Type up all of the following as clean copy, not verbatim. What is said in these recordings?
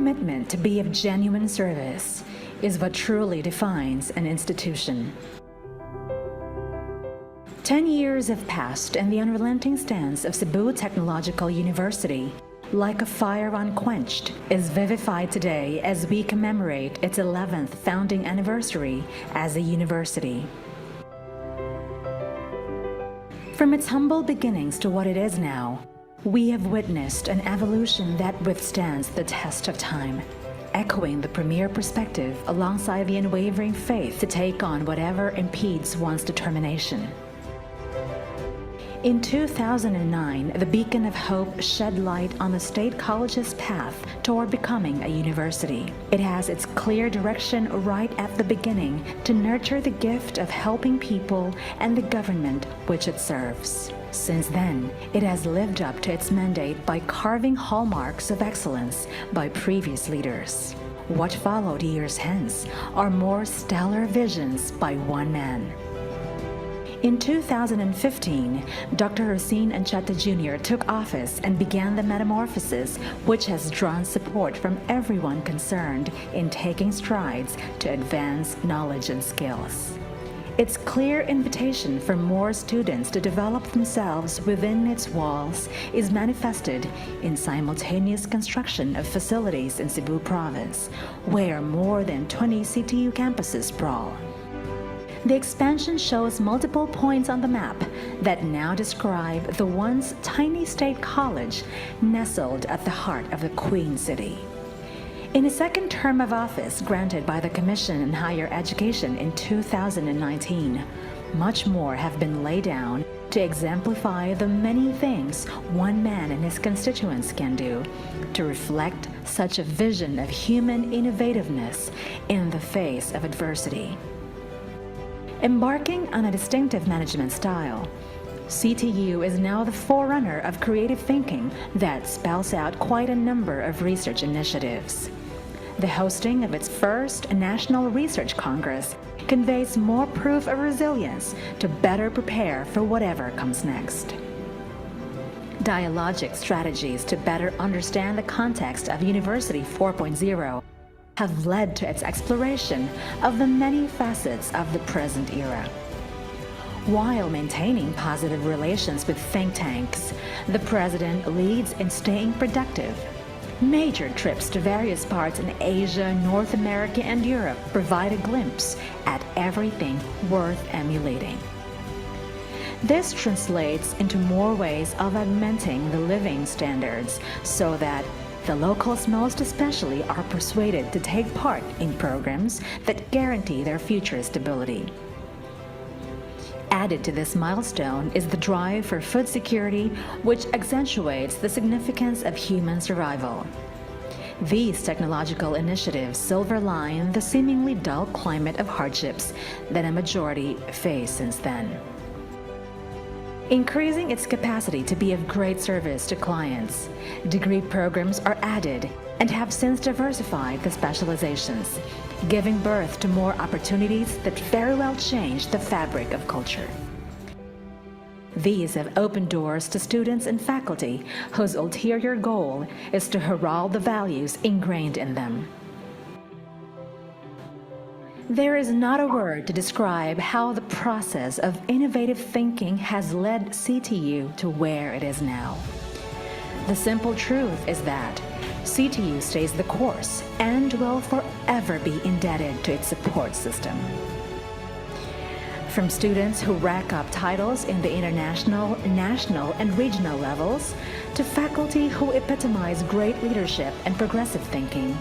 commitment to be of genuine service is what truly defines an institution. 10 years have passed, and the unrelenting stance of Cebu Technological University, like a fire unquenched, is vivified today as we commemorate its 11th founding anniversary as a university. From its humble beginnings to what it is now, we have witnessed an evolution that withstands the test of time, echoing the premier perspective alongside the unwavering faith to take on whatever impedes one's determination. In 2009, the beacon of hope shed light on the State College's path toward becoming a university. It has its clear direction right at the beginning to nurture the gift of helping people and the government which it serves. Since then, it has lived up to its mandate by carving hallmarks of excellence by previous leaders. What followed years hence are more stellar visions by one man. In 2015, Dr. Asean Jr. took office and began the metamorphosis which has drawn support from everyone concerned in taking strides to advance knowledge and skills. Its clear invitation for more students to develop themselves within its walls is manifested in simultaneous construction of facilities in Cebu province, where more than 20 CTU campuses sprawl. The expansion shows multiple points on the map that now describe the once tiny state college nestled at the heart of the Queen City. In a second term of office granted by the Commission on Higher Education in 2019, much more have been laid down to exemplify the many things one man and his constituents can do to reflect such a vision of human innovativeness in the face of adversity. Embarking on a distinctive management style, CTU is now the forerunner of creative thinking that spells out quite a number of research initiatives. The hosting of its first National Research Congress conveys more proof of resilience to better prepare for whatever comes next. Dialogic strategies to better understand the context of University 4.0 have led to its exploration of the many facets of the present era. While maintaining positive relations with think tanks, the President leads in staying productive. Major trips to various parts in Asia, North America, and Europe provide a glimpse at everything worth emulating. This translates into more ways of augmenting the living standards so that the locals most especially are persuaded to take part in programs that guarantee their future stability. Added to this milestone is the drive for food security, which accentuates the significance of human survival. These technological initiatives silver-line the seemingly dull climate of hardships that a majority face since then. Increasing its capacity to be of great service to clients, degree programs are added and have since diversified the specializations, giving birth to more opportunities that very well change the fabric of culture. These have opened doors to students and faculty whose ulterior goal is to herald the values ingrained in them. There is not a word to describe how the process of innovative thinking has led CTU to where it is now. The simple truth is that CTU stays the course and will forever be indebted to its support system. From students who rack up titles in the international, national, and regional levels, to faculty who epitomize great leadership and progressive thinking,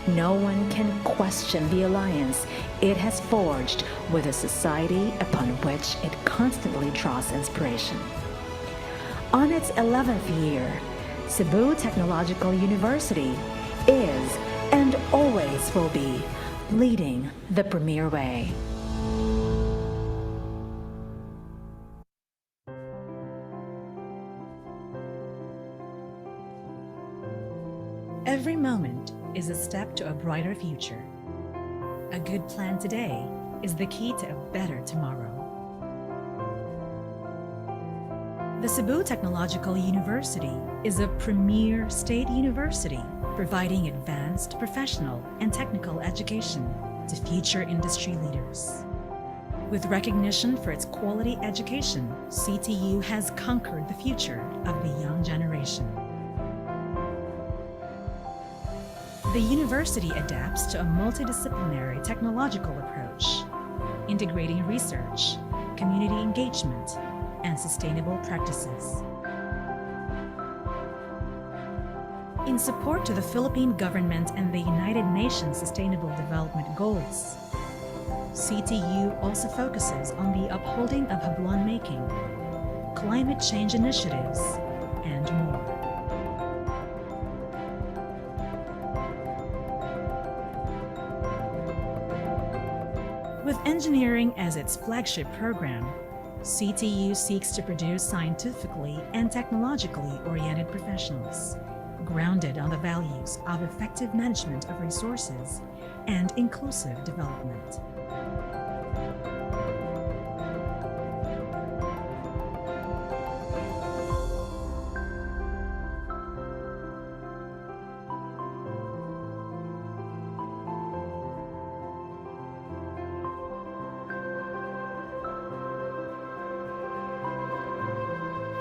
no one can question the alliance it has forged with a society upon which it constantly draws inspiration. On its 11th year, Cebu Technological University is and always will be leading the premier way. Every moment is a step to a brighter future. A good plan today is the key to a better tomorrow. The Cebu Technological University is a premier state university providing advanced professional and technical education to future industry leaders. With recognition for its quality education, CTU has conquered the future of the young generation. The university adapts to a multidisciplinary technological approach, integrating research, community engagement, and sustainable practices. In support to the Philippine government and the United Nations Sustainable Development Goals, CTU also focuses on the upholding of Hablon making, climate change initiatives, and more. With engineering as its flagship program, CTU seeks to produce scientifically and technologically oriented professionals, grounded on the values of effective management of resources and inclusive development.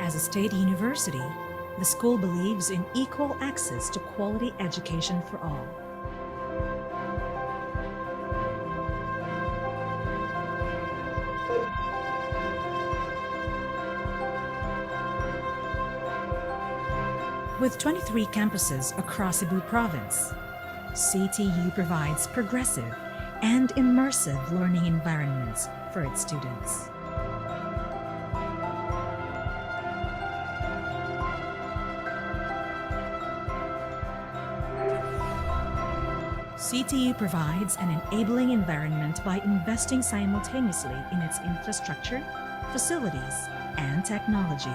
As a state university, the school believes in equal access to quality education for all. With 23 campuses across Cebu province, CTU provides progressive and immersive learning environments for its students. CTU provides an enabling environment by investing simultaneously in its infrastructure, facilities, and technologies.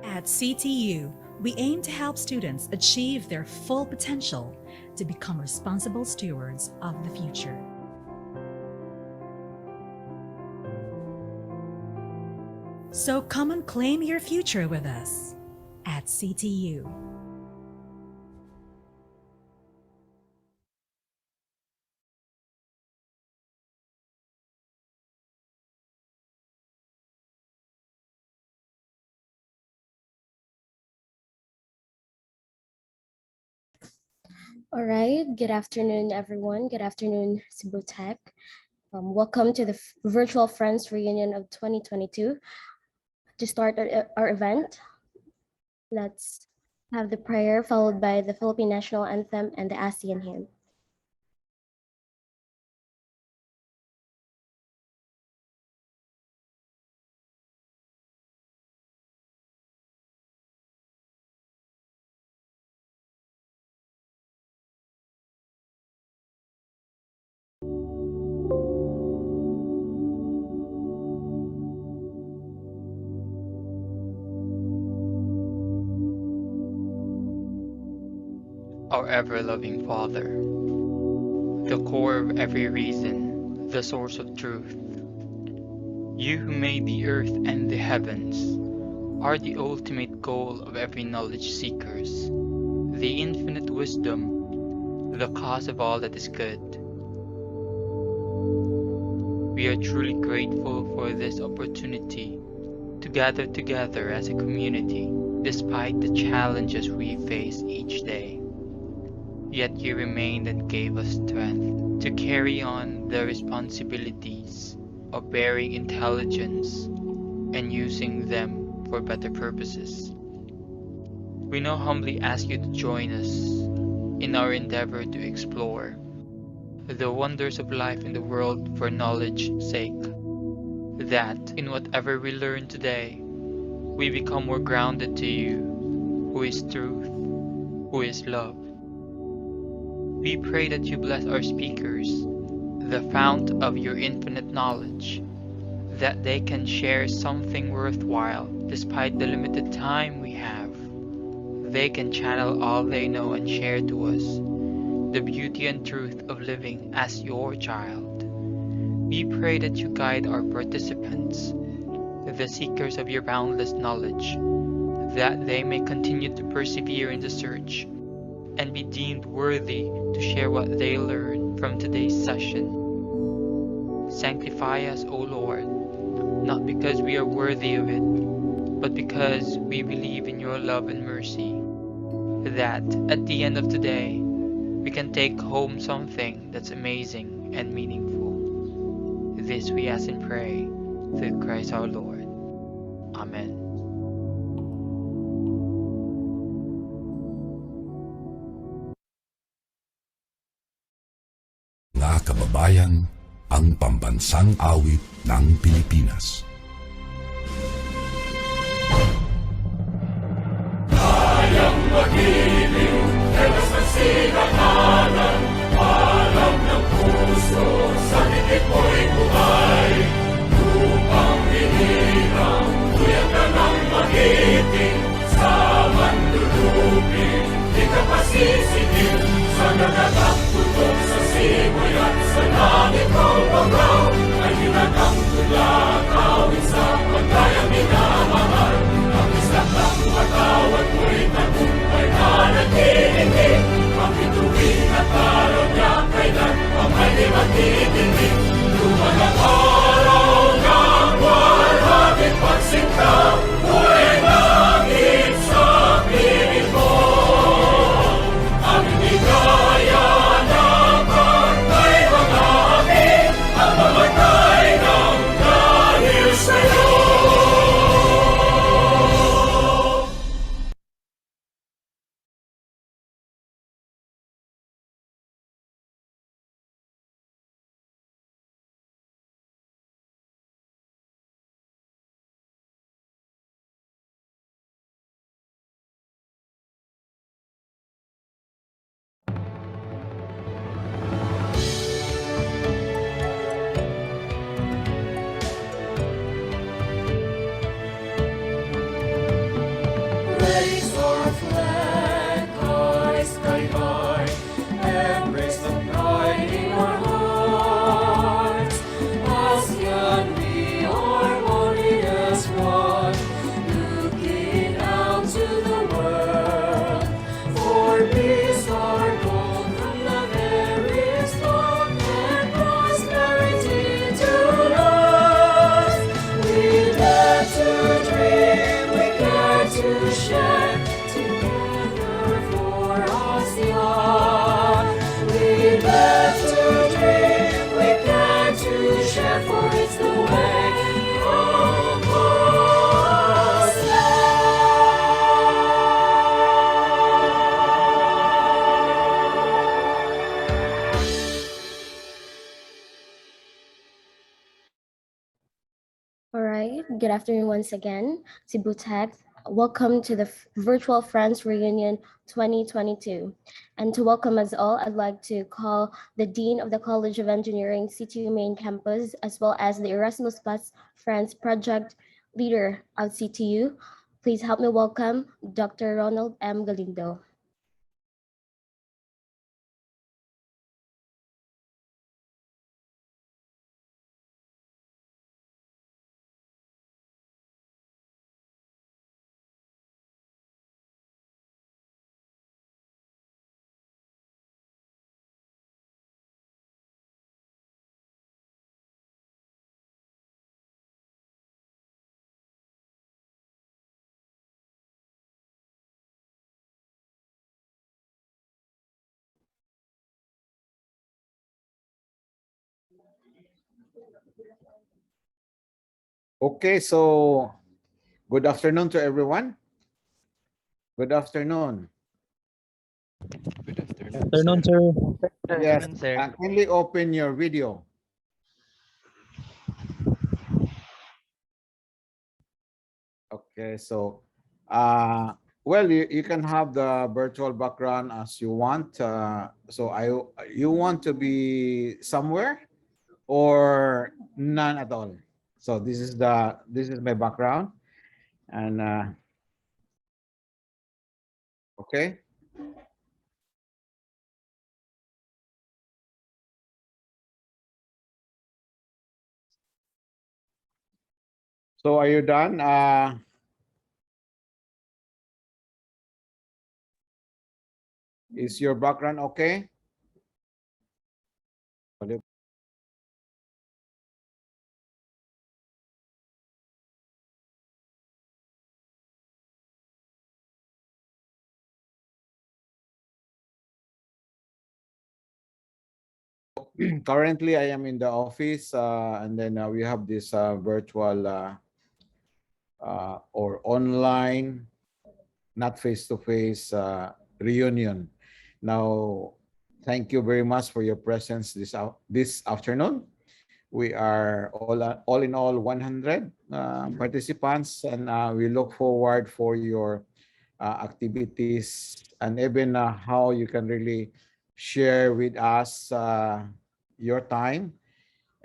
At CTU, we aim to help students achieve their full potential to become responsible stewards of the future. So come and claim your future with us at CTU. All right, good afternoon, everyone. Good afternoon, Cebu Tech. Welcome to the Virtual Friends Reunion of 2022. To start our event, let's have the prayer followed by the Philippine National Anthem and the Asean hymn. Our ever-loving Father, the core of every reason, the source of truth. You who made the earth and the heavens are the ultimate goal of every knowledge seekers, the infinite wisdom, the cause of all that is good. We are truly grateful for this opportunity to gather together as a community despite the challenges we face each day. Yet you remained and gave us strength to carry on the responsibilities of bearing intelligence and using them for better purposes. We now humbly ask you to join us in our endeavor to explore the wonders of life in the world for knowledge's sake, that in whatever we learn today, we become more grounded to you, who is truth, who is love. We pray that you bless our speakers, the fount of your infinite knowledge, that they can share something worthwhile despite the limited time we have. They can channel all they know and share to us the beauty and truth of living as your child. We pray that you guide our participants, the seekers of your boundless knowledge, that they may continue to persevere in the search and be deemed worthy to share what they learn from today's session. Sanctify us, O Lord, not because we are worthy of it, but because we believe in your love and mercy, that at the end of the day, we can take home something that's amazing and meaningful. This we ask and pray through Christ our Lord. Amen. Mga kababayan, ang pambansang awit ng Pilipinas. Kayang magiliw, ewas ng sigatanan, alam ng puso, sa dikit mo'y buhay. Upang hinirang, tuyag ka ng magiting, sa manlulupin, di ka pasisigil, sa nagagang putok sa simoy at sa langit kong bagaw, ay hinagang tulad, awit sa pagkayang minamahal. Ang isang ng patawad mo'y tagumpay na naghihingi, ang bituin at araw niya kailan ang may magtitingin. Luman ang araw ng walhagit pagsinta, buhay langit sa piling mo. Ang hinigaya ng pagkay mga akin, ang mamatay ng dahil sa'yo. Raise our flag high, sky high, embrace the pride in our hearts. Asean, we are wanted as one, looking out to the world. For peace our goal from the very start, and prosperity to last. We dare to dream, we care to share, together for Asean. We dare to dream, we care to share, for it's the way of Asean. All right, good afternoon once again, Cebu Tech. Welcome to the Virtual Friends Reunion 2022. And to welcome us all, I'd like to call the Dean of the College of Engineering, CTU Main Campus, as well as the Erasmus Plus Friends Project Leader of CTU. Please help me welcome Dr. Ronald M. Galindo. Okay, so good afternoon to everyone. Good afternoon. Afternoon, sir. Yes, kindly open your video. Okay, so well, you can have the virtual background as you want. You want to be somewhere or none at all? So this is my background, and okay. So are you done? Is your background okay? Currently, I am in the office, and then we have this virtual or online, not face-to-face reunion. Now, thank you very much for your presence this afternoon. We are all in all 100 participants, and we look forward for your activities and even how you can really share with us your time.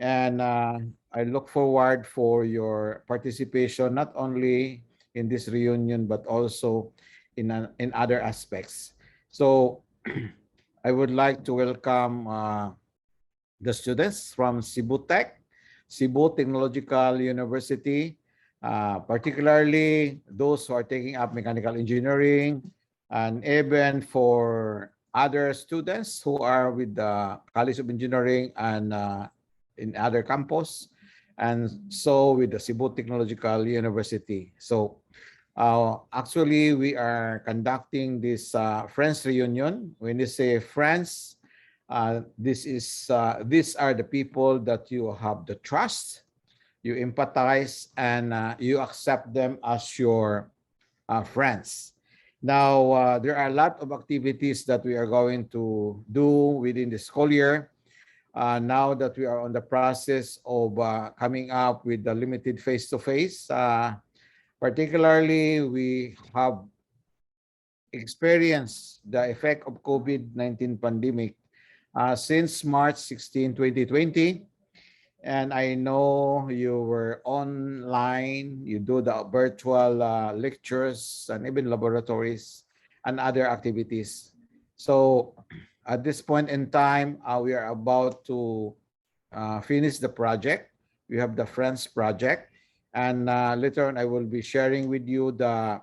And I look forward for your participation, not only in this reunion, but also in other aspects. So I would like to welcome the students from Cebu Tech, Cebu Technological University, particularly those who are taking up mechanical engineering, and even for other students who are with the College of Engineering and in other campus, and so with the Cebu Technological University. So actually, we are conducting this Friends reunion. When you say friends, these are the people that you have the trust, you empathize, and you accept them as your friends. Now, there are a lot of activities that we are going to do within the school year. Now that we are on the process of coming up with the limited face-to-face, particularly we have experienced the effect of COVID-19 pandemic since March 16, 2020. And I know you were online, you do the virtual lectures and even laboratories and other activities. So at this point in time, we are about to finish the project. We have the Friends project. And later on, I will be sharing with you the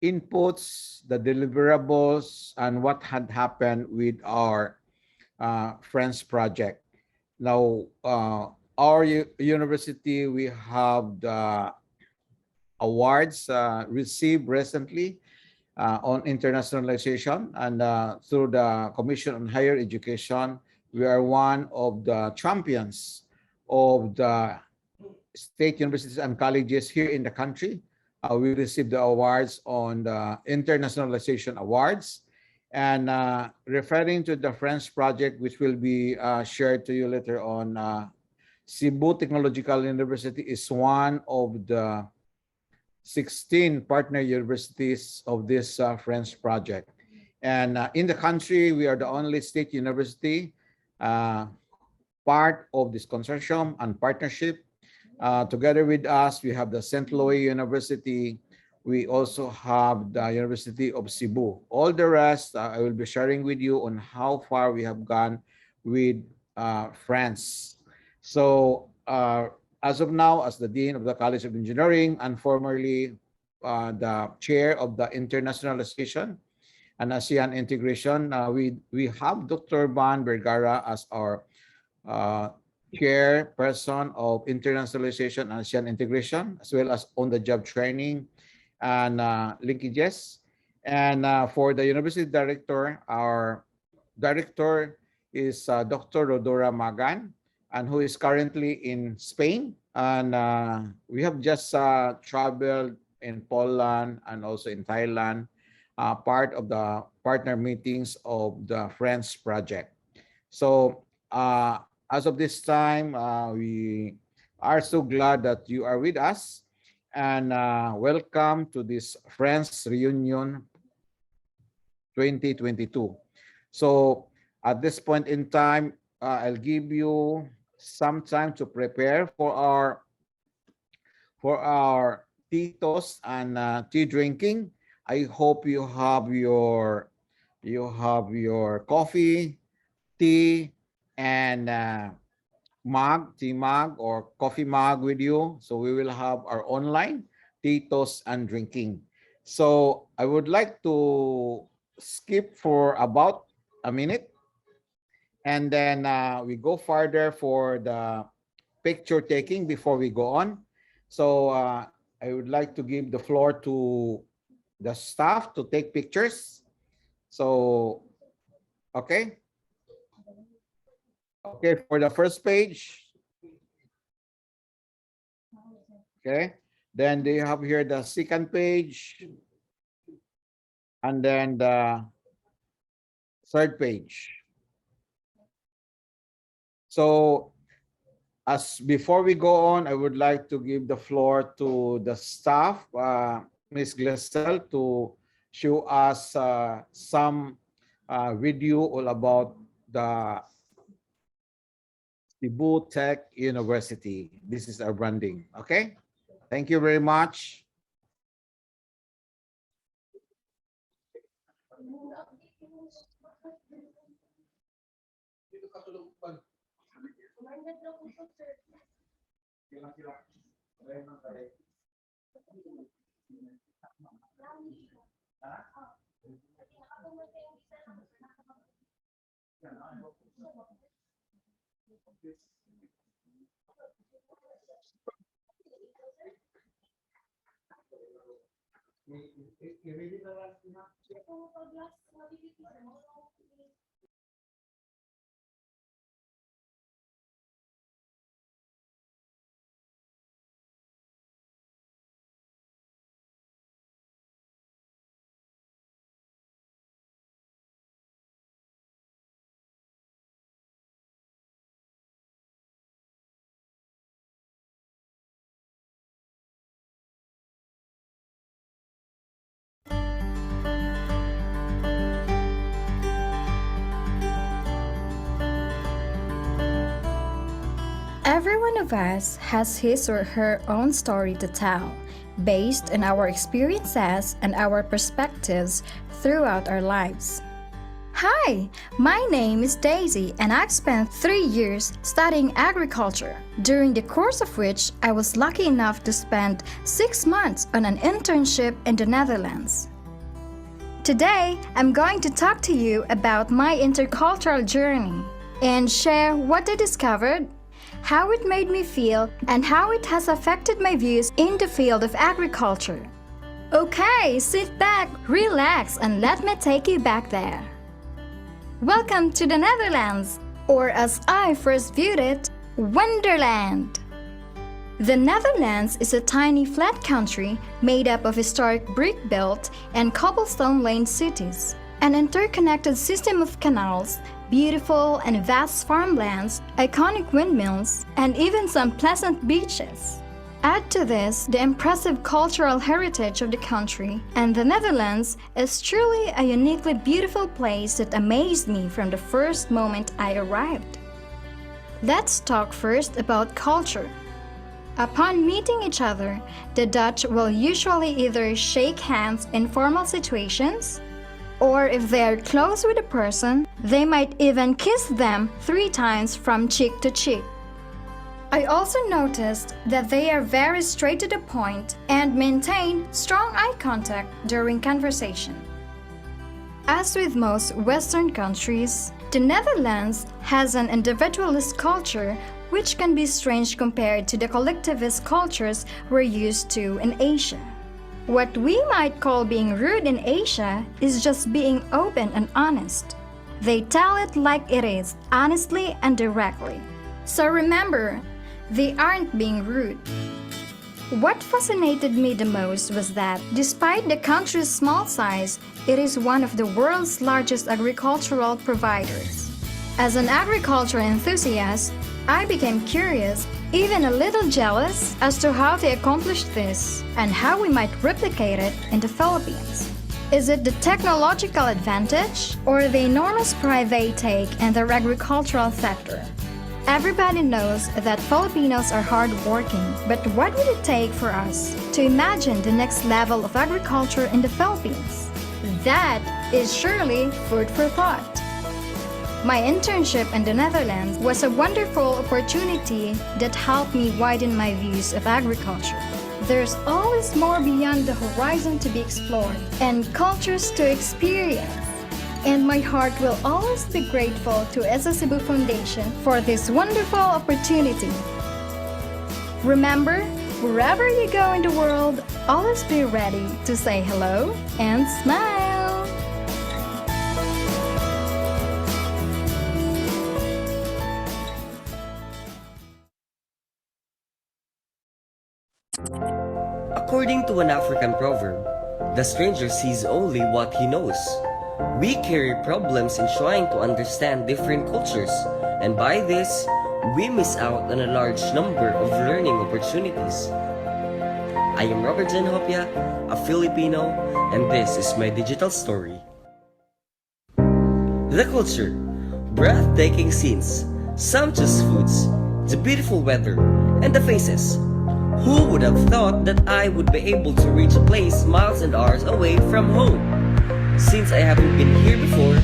inputs, the deliverables, and what had happened with our Friends project. Now, our university, we have the awards received recently on internationalization, and through the Commission on Higher Education, we are one of the champions of the state universities and colleges here in the country. We received the awards on the Internationalization Awards. And referring to the Friends project, which will be shared to you later on, Cebu Technological University is one of the 16 partner universities of this Friends project. And in the country, we are the only state university part of this consortium and partnership. Together with us, we have the St. Louis University. We also have the University of Cebu. All the rest, I will be sharing with you on how far we have gone with France. So as of now, as the Dean of the College of Engineering and formerly the Chair of the Internationalization and Asean Integration, we have Dr. Van Vergara as our chairperson of Internationalization and Asian Integration, as well as on-the-job training and linkages. And for the university director, our director is Dr. Rodora Magan, and who is currently in Spain. And we have just traveled in Poland and also in Thailand, part of the partner meetings of the Friends project. So as of this time, we are so glad that you are with us, and welcome to this Friends Reunion 2022. So at this point in time, I'll give you some time to prepare for our titos and tea drinking. I hope you have your coffee, tea, and tea mug or coffee mug with you. So we will have our online titos and drinking. So I would like to skip for about a minute, and then we go further for the picture taking before we go on. So I would like to give the floor to the staff to take pictures. So, okay. Okay, for the first page. Okay. Then they have here the second page. And then the third page. So as before we go on, I would like to give the floor to the staff, Ms. Glessel, to show us some video all about the Cebu Tech University. This is our branding. Okay. Thank you very much. Every one of us has his or her own story to tell, based on our experiences and our perspectives throughout our lives. Hi, my name is Daisy, and I've spent 3 years studying agriculture, during the course of which I was lucky enough to spend 6 months on an internship in the Netherlands. Today, I'm going to talk to you about my intercultural journey and share what I discovered, how it made me feel, and how it has affected my views in the field of agriculture. Okay, sit back, relax, and let me take you back there. Welcome to the Netherlands, or as I first viewed it, Wonderland. The Netherlands is a tiny flat country made up of historic brick-built and cobblestone-laned cities, an interconnected system of canals, beautiful and vast farmlands, iconic windmills, and even some pleasant beaches. Add to this the impressive cultural heritage of the country, and the Netherlands is truly a uniquely beautiful place that amazed me from the first moment I arrived. Let's talk first about culture. Upon meeting each other, the Dutch will usually either shake hands in formal situations, or if they are close with a person, they might even kiss them 3 times from cheek to cheek. I also noticed that they are very straight to the point and maintain strong eye contact during conversation. As with most Western countries, the Netherlands has an individualist culture which can be strange compared to the collectivist cultures we're used to in Asia. What we might call being rude in Asia is just being open and honest. They tell it like it is, honestly and directly. So remember, they aren't being rude. What fascinated me the most was that, despite the country's small size, it is one of the world's largest agricultural providers. As an agriculture enthusiast, I became curious, even a little jealous, as to how they accomplished this and how we might replicate it in the Philippines. Is it the technological advantage or the enormous pride they take in their agricultural sector? Everybody knows that Filipinos are hardworking, but what would it take for us to imagine the next level of agriculture in the Philippines? That is surely food for thought. My internship in the Netherlands was a wonderful opportunity that helped me widen my views of agriculture. There's always more beyond the horizon to be explored and cultures to experience. And my heart will always be grateful to Cebu Foundation for this wonderful opportunity. Remember, wherever you go in the world, always be ready to say hello and smile. According to an African proverb, the stranger sees only what he knows. We carry problems in trying to understand different cultures, and by this, we miss out on a large number of learning opportunities. I am Robert Jan Hopia, a Filipino, and this is my digital story. The culture, breathtaking scenes, sumptuous foods, the beautiful weather, and the faces. Who would have thought that I would be able to reach a place miles and hours away from home? Since I haven't been here before,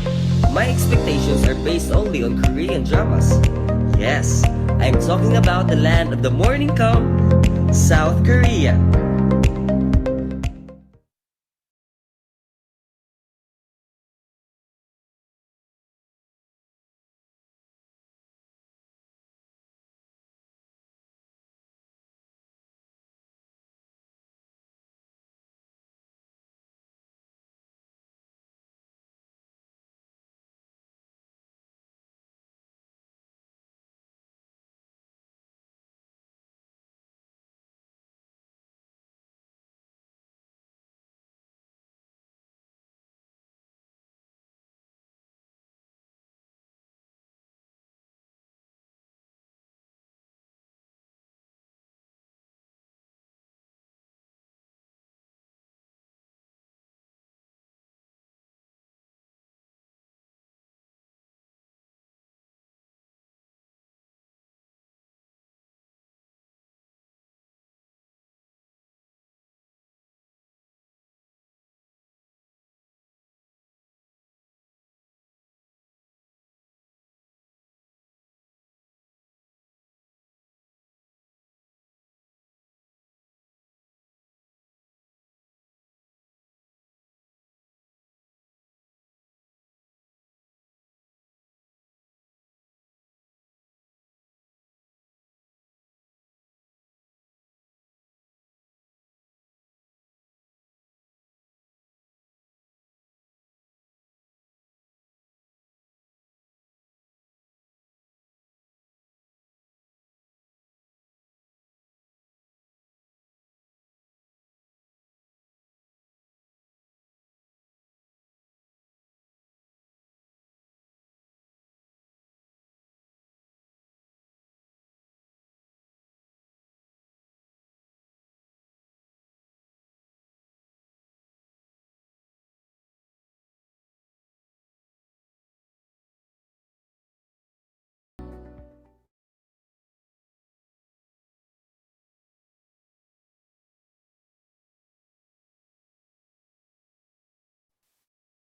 my expectations are based only on Korean dramas. Yes, I'm talking about the land of the morning come, South Korea.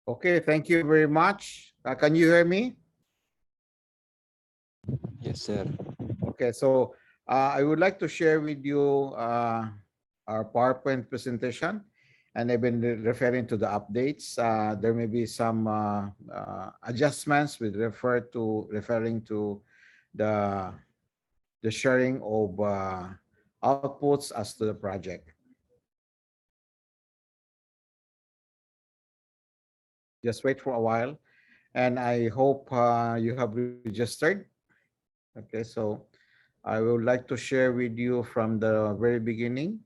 Okay, thank you very much. Can you hear me? Yes, sir. Okay, so I would like to share with you our PowerPoint presentation, and I've been referring to the updates. There may be some adjustments with referring to the the sharing of outputs as to the project. Just wait for a while, and I hope you have registered. Okay, so I would like to share with you from the very beginning.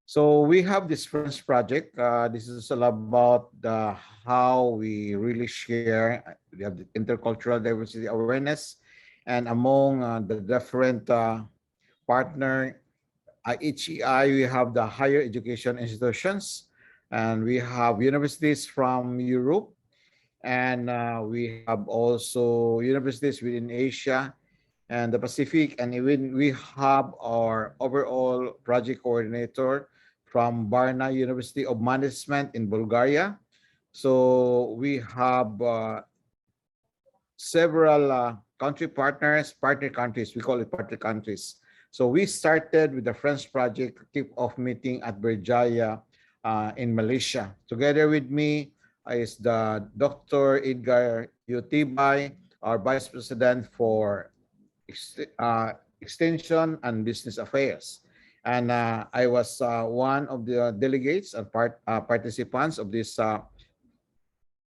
So we have this Friends project. This is all about how we really share the intercultural diversity awareness, and among the different partner HEI, we have the higher education institutions, and we have universities from Europe, and we have also universities within Asia and the Pacific, and even we have our overall project coordinator from Varna University of Management in Bulgaria. So we have several partner countries. We call it partner countries. So we started with the French project kick-off meeting at Berjaya in Malaysia. Together with me is the Dr. Edgar Yutibay, our Vice President for Extension and Business Affairs. And I was one of the delegates and participants of this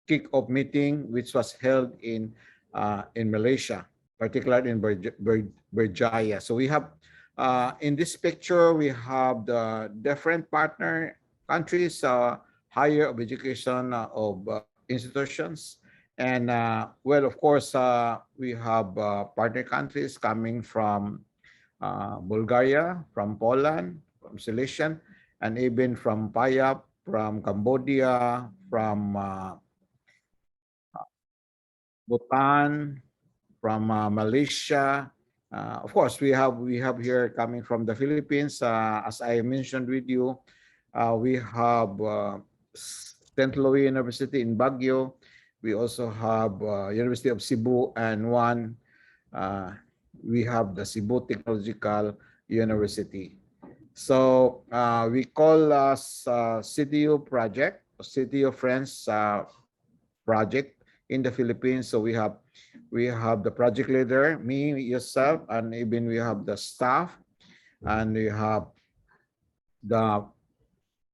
kick-off meeting, which was held in Malaysia, particularly in Berjaya. So we have in this picture we have the different partner countries, higher of education of institutions, and well, of course, we have partner countries coming from Bulgaria, from Poland, from Silesian, and even from Payap, from Cambodia, from Bhutan, from Malaysia. Of course, we have here coming from the Philippines. As I mentioned with you, we have St. Louis University in Baguio. We also have University of Cebu, and we have the Cebu Technological University. So we call us CTU project, CTU Friends project in the Philippines. So we have the project leader, me, yourself, and even we have the staff, and we have the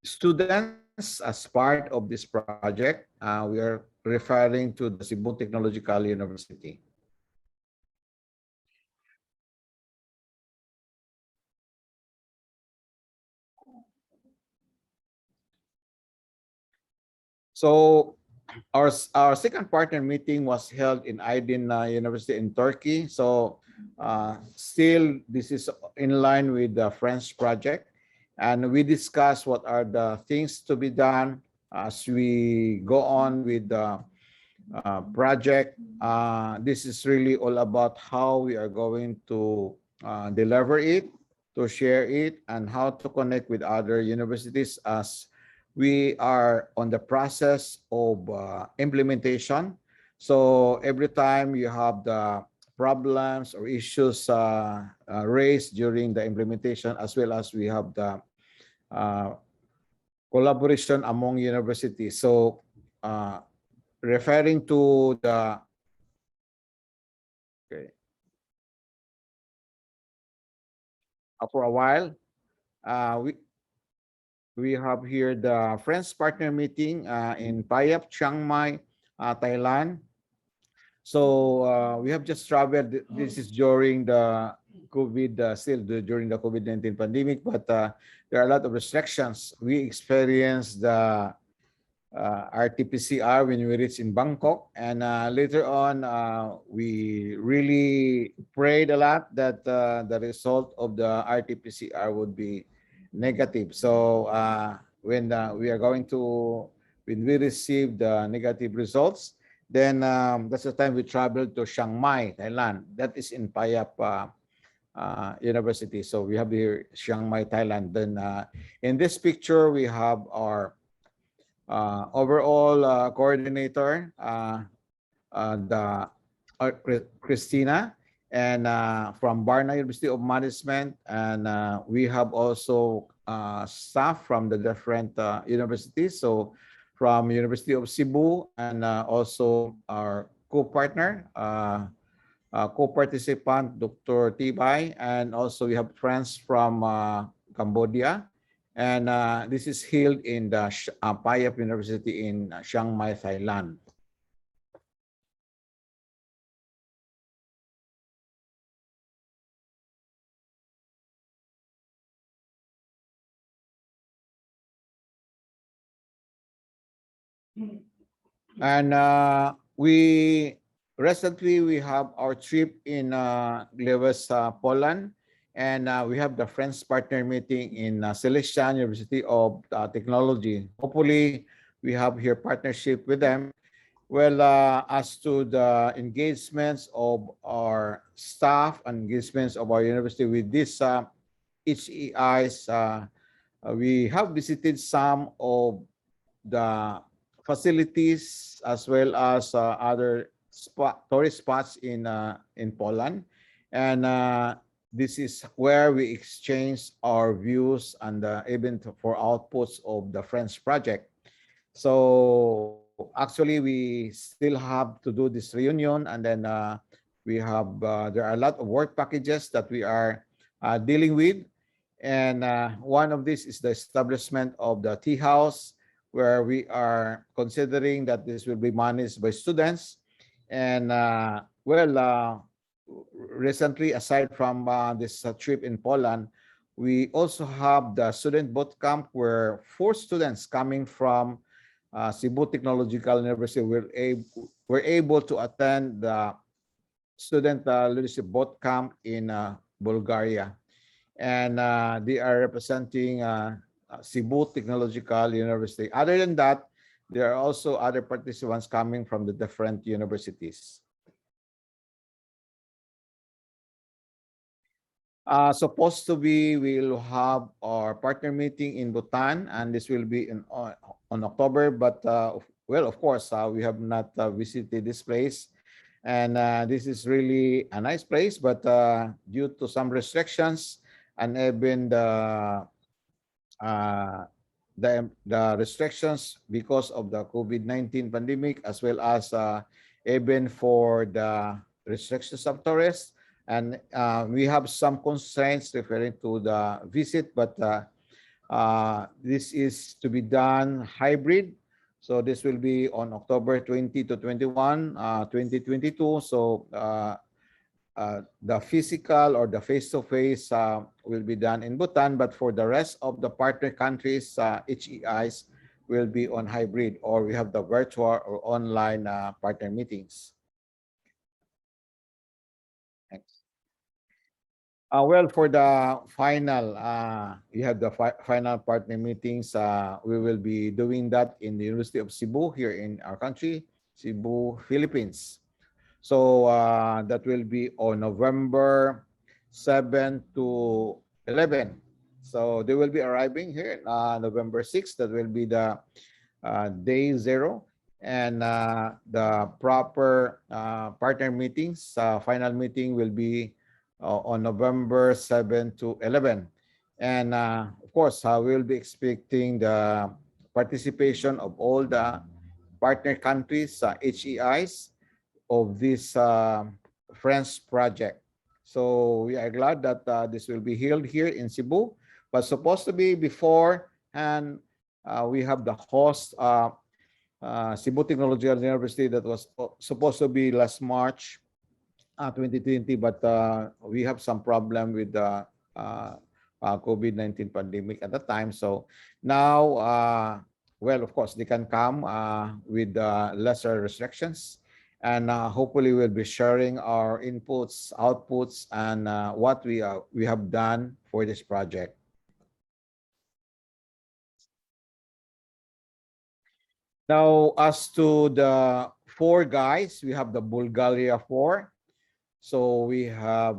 students as part of this project. We are referring to the Cebu Technological University. So our second partner meeting was held in Aydin University in Turkey. So still, this is in line with the French project, and we discussed what are the things to be done as we go on with the project. This is really all about how we are going to deliver it, to share it, and how to connect with other universities as we are on the process of implementation. So every time you have the problems or issues raised during the implementation, as well as we have the collaboration among universities. So referring to the for a while, we have here the Friends Partner Meeting in Payap, Chiang Mai, Thailand. So we have just traveled. This is during the COVID, still during the COVID-19 pandemic, but there are a lot of restrictions. We experienced the RT-PCR when we reached in Bangkok, and later on we really prayed a lot that the result of the RT-PCR would be negative. So when we received the negative results, then that's the time we traveled to Chiang Mai, Thailand. That is in Payap University. So we have here Chiang Mai, Thailand. Then in this picture, we have our overall coordinator, Christina, and from Varna University of Management, and we have also staff from the different universities. So from University of Cebu, and also our co-partner, co-participant, Dr. Tibay, and also we have friends from Cambodia. And this is held in the Payap University in Chiang Mai, Thailand. And we recently have our trip in Gliwice, Poland, And we have the Friends Partner Meeting in Celestian University of Technology. Hopefully, we have here partnership with them. Well, as to the engagements of our staff and engagements of our university with this HEIs, we have visited some of the facilities as well as other tourist spots in Poland, and this is where we exchange our views and even for outputs of the French project. So actually, we still have to do this reunion, and then we have there are a lot of work packages that we are dealing with, and one of these is the establishment of the tea house, where we are considering that this will be managed by students. And recently, aside from this trip in Poland, we also have the student boot camp where 4 students coming from Cebu Technological University were able to attend the student leadership boot camp in Bulgaria. And they are representing Cebu Technological University. Other than that, there are also other participants coming from the different universities. Supposed to be, we'll have our partner meeting in Bhutan, and this will be on October. But well, of course, we have not visited this place, and this is really a nice place. But due to some restrictions and even the restrictions because of the COVID-19 pandemic, as well as even for the restrictions of tourists. And we have some constraints referring to the visit, but this is to be done hybrid. So this will be on October 20 to 21, 2022. So the physical or the face-to-face will be done in Bhutan, but for the rest of the partner countries, HEIs will be on hybrid, or we have the virtual or online partner meetings. Thanks. Well, for the final, you have the final partner meetings. We will be doing that in the University of Cebu here in our country, Cebu, Philippines. So that will be on November 7 to 11. So they will be arriving here November 6th. That will be the day 0. And the proper partner meetings, final meeting will be on November 7 to 11. And of course, we will be expecting the participation of all the partner countries, HEIs, of this French project. So we are glad that this will be held here in Cebu, but supposed to be before, and we have the host, Cebu Technological University, that was supposed to be last March 2020, but we have some problem with the COVID-19 pandemic at the time. So now, well, of course, they can come with lesser restrictions. And hopefully we'll be sharing our inputs, outputs, and what we have done for this project. Now, as to the 4 guys, we have the Bulgaria 4. So we have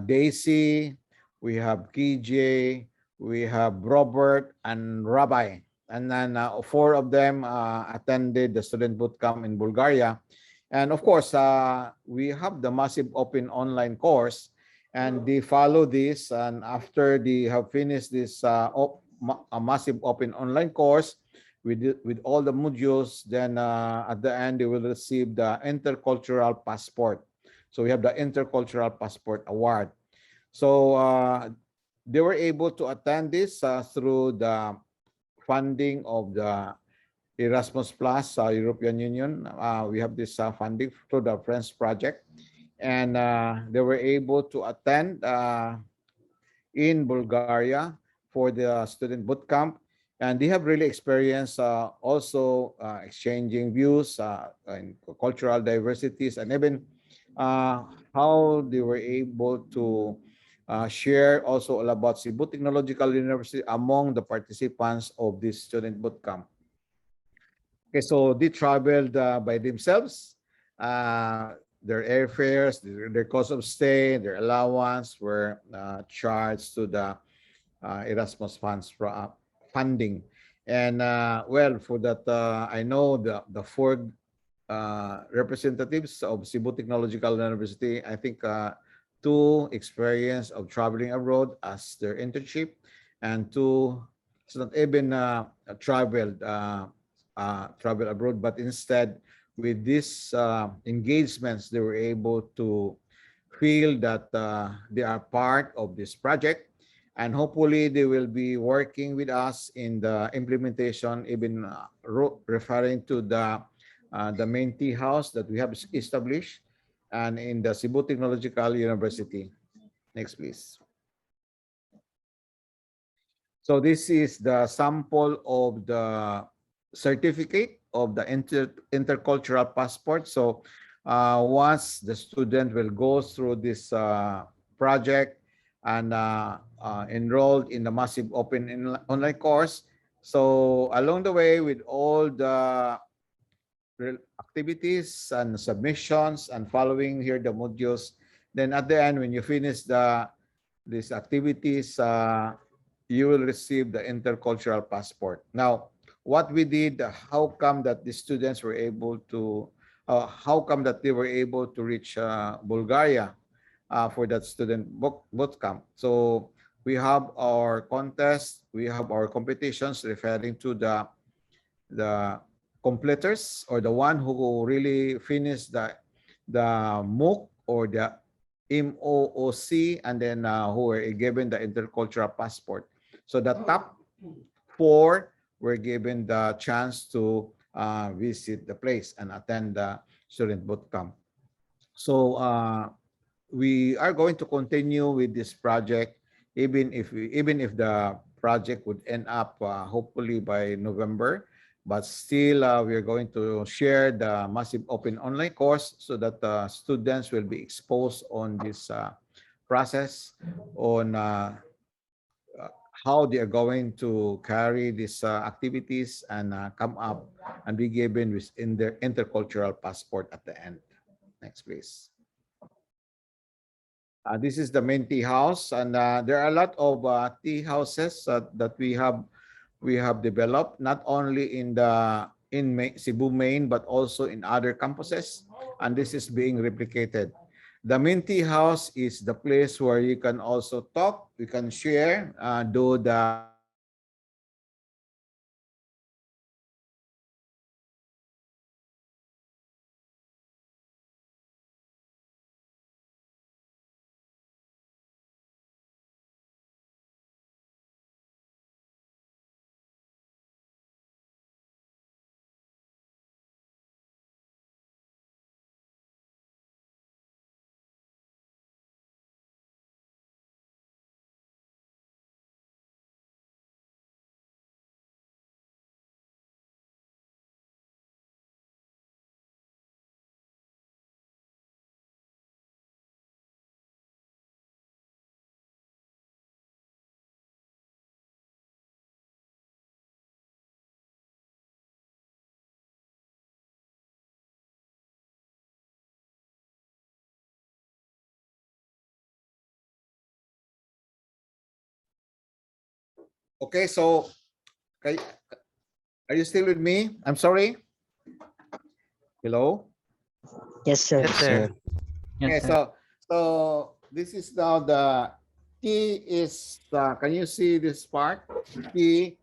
Daisy, we have KJ, we have Robert, and Rabbi. And then 4 of them attended the student bootcamp in Bulgaria. And of course, we have the massive open online course, and they follow this. And after they have finished this massive open online course with all the modules, then at the end, they will receive the Intercultural Passport. So we have the Intercultural Passport Award. So they were able to attend this through the funding of the Erasmus Plus, European Union. We have this funding through the French project, and they were able to attend in Bulgaria for the student boot camp, and they have really experienced also exchanging views and cultural diversities, and even how they were able to share also all about Cebu Technological University among the participants of this student bootcamp. Okay, so they traveled by themselves. Their airfares, their cost of stay, their allowance were charged to the Erasmus funds funding. And well, for that, I know the four representatives of Cebu Technological University, I think two experience of traveling abroad as their internship, and two, it's not even travel abroad, but instead with these engagements, they were able to feel that they are part of this project, and hopefully they will be working with us in the implementation, even referring to the main tea house that we have established and in the Cebu Technological University. Next, please. So this is the sample of the certificate of the intercultural passport. So once the student will go through this project and enrolled in the massive open online course, so along the way with all the activities and submissions and following here the modules, then at the end when you finish these activities, you will receive the intercultural passport. Now, what we did, how come that the students were able to, how come that they were able to reach Bulgaria for that student boot camp? So we have our contest, we have our competitions referring to the completers, or the one who really finished the MOOC or the MOOC, and then who were given the intercultural passport. So the top four were given the chance to visit the place and attend the student boot camp. So we are going to continue with this project, even if the project would end up hopefully by November, but still we are going to share the massive open online course so that students will be exposed on this process, on how they are going to carry these activities and come up and be given within their intercultural passport at the end. Next, please. This is the main tea house, and there are a lot of tea houses that we have developed, not only in Cebu main, but also in other campuses, and this is being replicated. The main tea house is the place where you can also talk, you can share, do the okay, so are you still with me? I'm sorry. Hello. Yes, sir. Yes, sir. Okay, Yes, sir. so this is now the T is can you see this part? T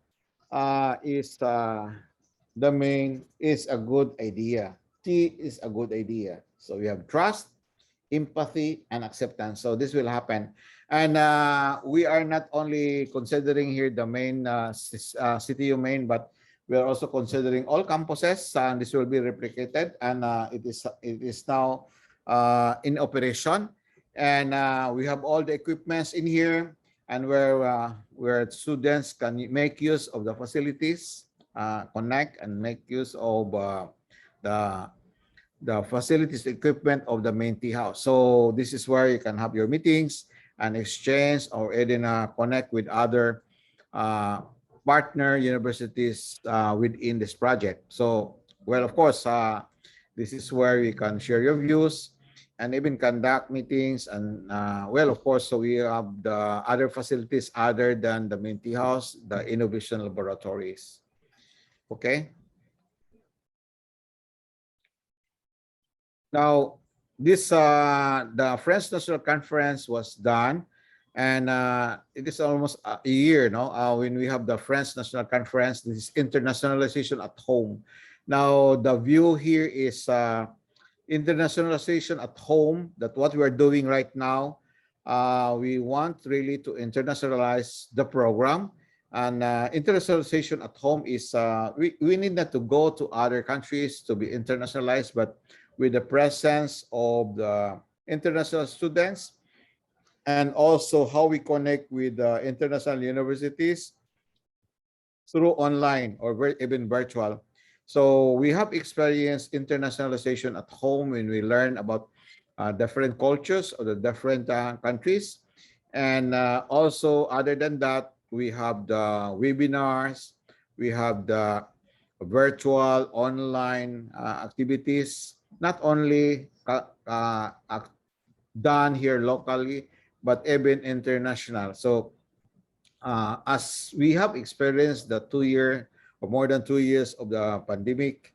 is the main is a good idea. T is a good idea. So we have trust, empathy, and acceptance. So this will happen. And we are not only considering here the main CTU main, but we are also considering all campuses, and this will be replicated. And it is now in operation. And we have all the equipments in here, and where students can make use of the facilities, connect and make use of the facilities equipment of the main tea house. So this is where you can have your meetings, and exchange or even connect with other partner universities within this project. So, well, of course, this is where we can share your views and even conduct meetings. And well, of course, so we have the other facilities other than the main tea house, the innovation laboratories. Okay. Now, this the French National Conference was done, and it is almost a year, no? When we have the French National Conference, this is internationalization at home. Now, the view here is internationalization at home. That what we are doing right now. We want really to internationalize the program, and internationalization at home is we need not to go to other countries to be internationalized, but with the presence of the international students, and also how we connect with international universities through online or even virtual. So we have experienced internationalization at home when we learn about different cultures of the different countries. And also, other than that, we have the webinars, we have the virtual online activities, not only done here locally, but even international. So as we have experienced the 2 year or more than 2 years of the pandemic,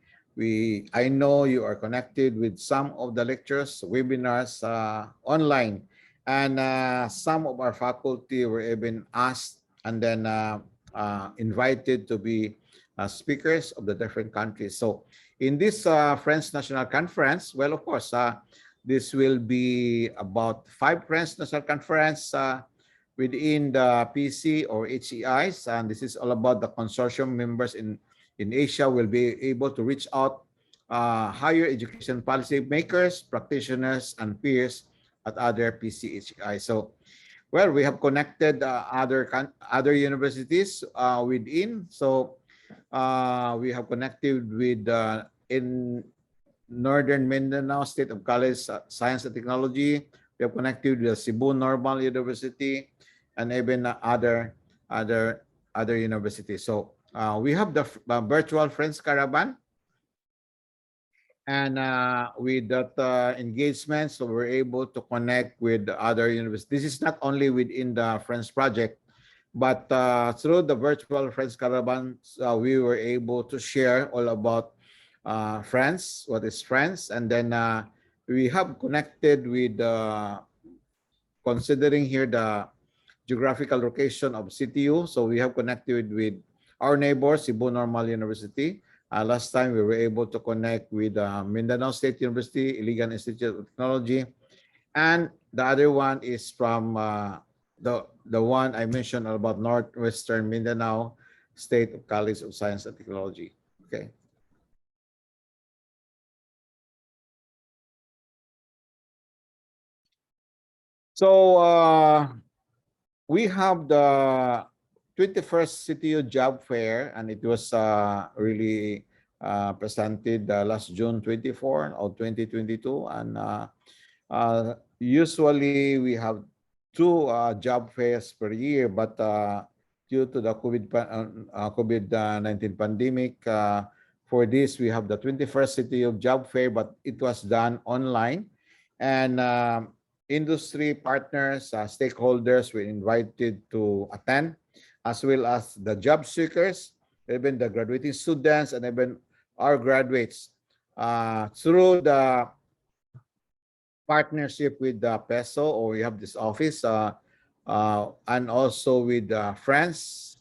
I know you are connected with some of the lectures, webinars online, and some of our faculty were even asked and then invited to be speakers of the different countries. So in this French National Conference, well, of course, this will be about 5 French National Conference within the PC or HEIs, and this is all about the consortium members in Asia will be able to reach out higher education policy makers, practitioners, and peers at other PCHI. So, well, we have connected other universities within. So, we have connected with in Northern Mindanao State of College Science and Technology. We have connected with the Cebu Normal University and even other universities. So we have the virtual Friends Caravan, and with that engagement, so we're able to connect with other universities. This is not only within the Friends Project, but through the virtual Friends Caravan, we were able to share all about Friends, what is Friends, and then we have connected with considering here the geographical location of CTU. So we have connected with our neighbor, Cebu Normal University. Last time we were able to connect with Mindanao State University, Iligan Institute of Technology. And the other one is from the one I mentioned about Northwestern Mindanao State College of Science and Technology. Okay. So we have the 21st CTU Job Fair, and it was really presented last June 24 of 2022. And usually we have 2 job fairs per year, but due to the COVID-19 pandemic, for this we have the 21st CTU Job Fair, but it was done online. And industry partners, stakeholders were invited to attend, as well as the job seekers, even the graduating students, and even our graduates through the partnership with the PESO, or we have this office, and also with France,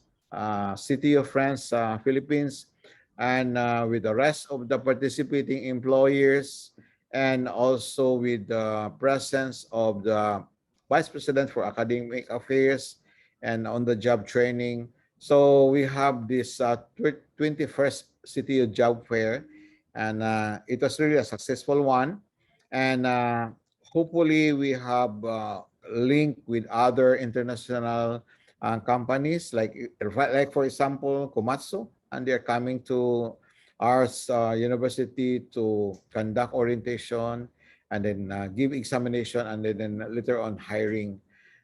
City of France, Philippines, and with the rest of the participating employers, and also with the presence of the Vice President for Academic Affairs and on-the-job training. So we have this 21st City Job Fair, and it was really a successful one. And hopefully we have linked with other international companies, like for example, Komatsu, and they're coming to our university to conduct orientation and then give examination, and then later on hiring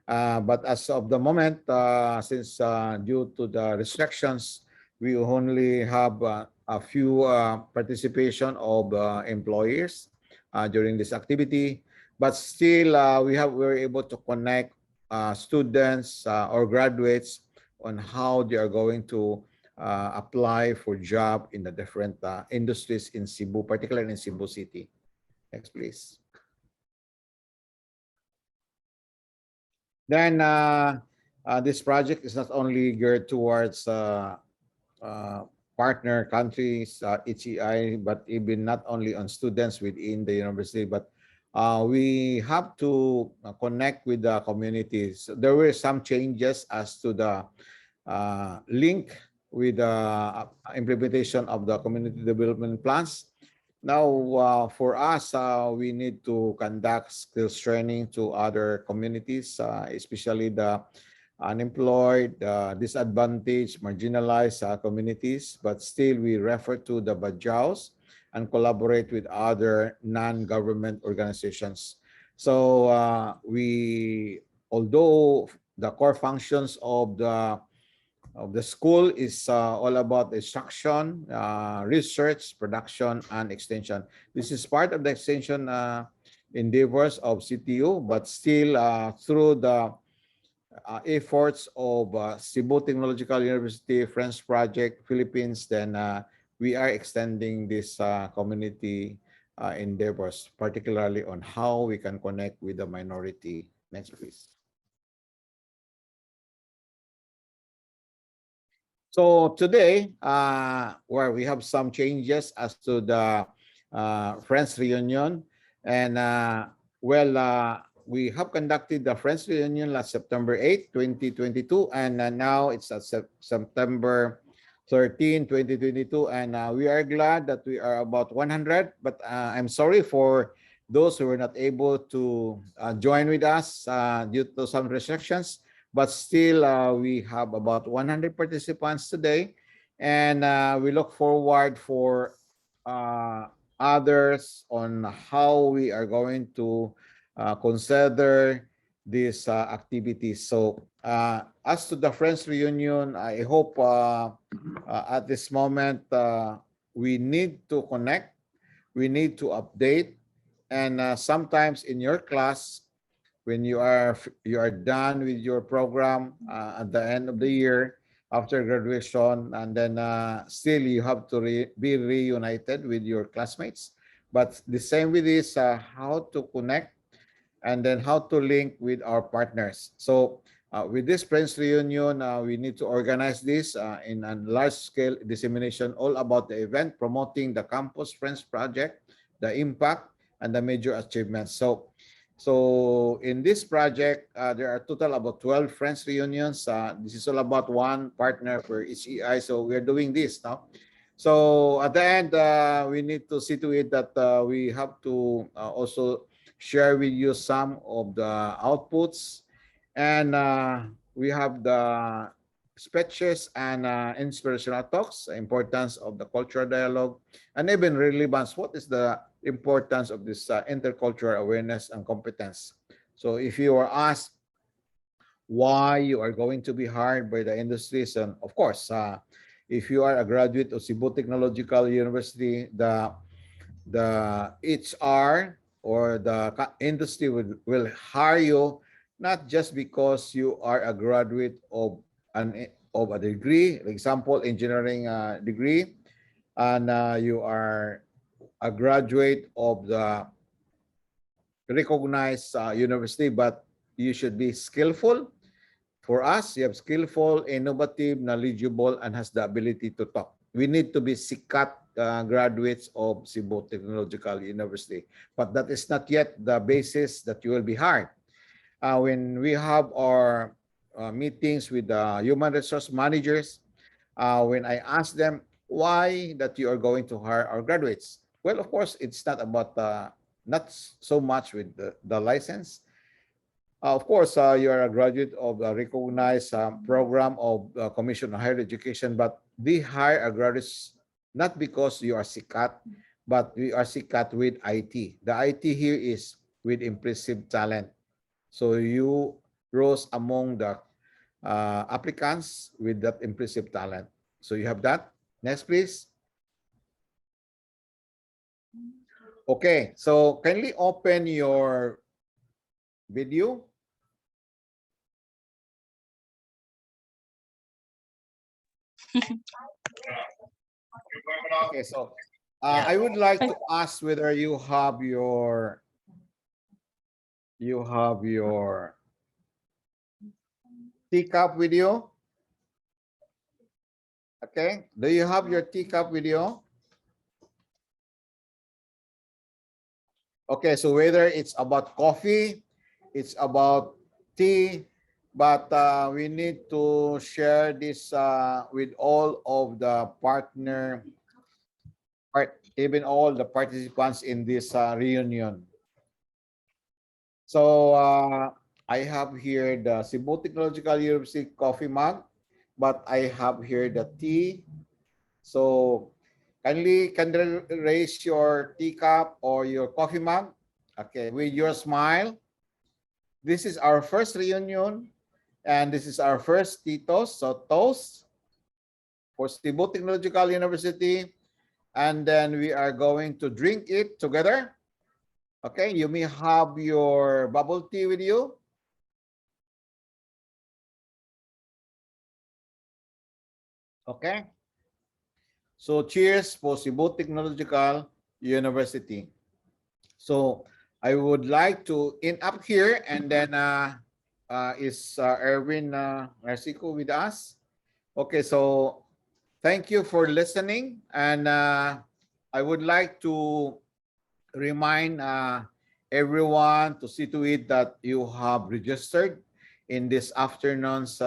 But as of the moment, since due to the restrictions, we only have a few participation of employers during this activity. But still, we're able to connect students or graduates on how they are going to apply for job in the different industries in Cebu, particularly in Cebu City. Next, please. Then this project is not only geared towards uh, partner countries, HEI, but even not only on students within the university, but we have to connect with the communities. There were some changes as to the link with the implementation of the community development plans. Now, for us, we need to conduct skills training to other communities, especially the unemployed, disadvantaged, marginalized communities, but still we refer to the Bajaus and collaborate with other non-government organizations. So although the core functions of the school is all about instruction, research, production, and extension. This is part of the extension endeavors of CTU, but still through the efforts of Cebu Technological University, French Project, Philippines, then we are extending this community endeavors, particularly on how we can connect with the minority. Next, please. So today, where we have some changes as to the Friends reunion, and we have conducted the Friends reunion last September 8, 2022, and now it's at September 13, 2022, and we are glad that we are about 100, but I'm sorry for those who were not able to join with us due to some restrictions. But still, we have about 100 participants today, and we look forward for others on how we are going to consider these activities. So as to the Friends reunion, I hope at this moment we need to connect, we need to update, and sometimes in your class, when you are done with your program at the end of the year after graduation, and then still you have to be reunited with your classmates. But the same with this, how to connect and then how to link with our partners. So with this Friends reunion, we need to organize this in a large scale dissemination all about the event, promoting the Campus Friends project, the impact, and the major achievements. So in this project, there are total about 12 Friends reunions. This is all about one partner for each EI. So we're doing this now. So at the end, we need to see to it that we have to also share with you some of the outputs. And we have the speeches and inspirational talks, importance of the cultural dialogue, and even relevance. What is the importance of this intercultural awareness and competence? So if you are asked why you are going to be hired by the industries, and of course, if you are a graduate of Cebu Technological University, the HR or the industry will hire you not just because you are a graduate of a degree, for example, engineering degree, and you are a graduate of the recognized university, but you should be skillful. For us, you have skillful, innovative, knowledgeable, and has the ability to talk. We need to be sikat graduates of Cebu Technological University, but that is not yet the basis that you will be hired. When we have our meetings with the human resource managers, when I ask them why that you are going to hire our graduates, well, of course, it's not about not so much with the license. Of course, you are a graduate of a recognized program of Commission on Higher Education, but we hire a graduates not because you are sikat, but we are sikat with IT. The IT here is with impressive talent. So you rose among the applicants with that impressive talent. So you have that. Next, please. Okay, so kindly open your video. Okay, so I would like to ask whether you have your teacup video. Okay, do you have your teacup video? Okay, so whether it's about coffee, it's about tea, but we need to share this with all of the even all the participants in this reunion. So I have here the Cebu Technological University coffee mug, but I have here the tea. So kindly raise your teacup or your coffee mug. Okay, with your smile. This is our first reunion, and this is our first Titos. So toast for Cebu Technological University, and then we are going to drink it together. Okay, you may have your bubble tea with you. Okay. So cheers for Cebu Technological University. So I would like to end up here, and then is Erwin Narcico with us? Okay, so thank you for listening, and I would like to remind everyone to see to it that you have registered in this afternoon's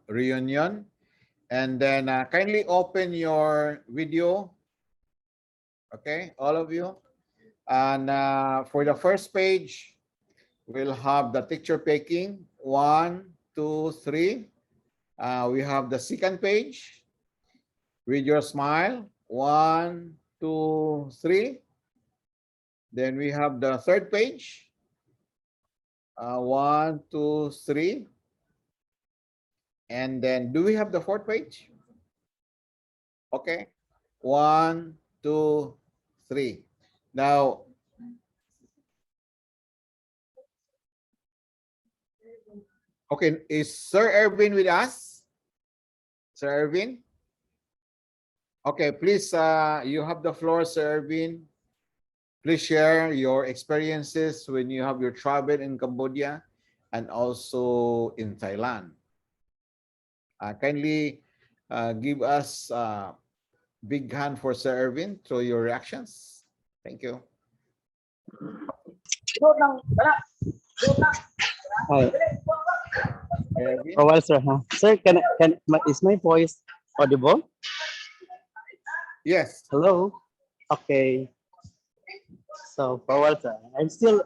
reunion, and then kindly open your video. Okay, all of you. And for the first page, we'll have the picture taking. 1, 2, 3. We have the second page with your smile. 1, 2, 3. Then we have the third page. 1, 2, 3. And then do we have the fourth page? Okay. 1, 2, 3. Now, okay, is Sir Erwin with us? Sir Erwin? Okay, please, you have the floor, Sir Erwin. Please share your experiences when you have your travel in Cambodia and also in Thailand. Kindly give us a big hand for Sir Erwin through your reactions. Thank you. Hi. Erwin? Oh, well, sir, huh? Sir, is my voice audible? Yes. Hello? Okay. So, for well, sir, I'm still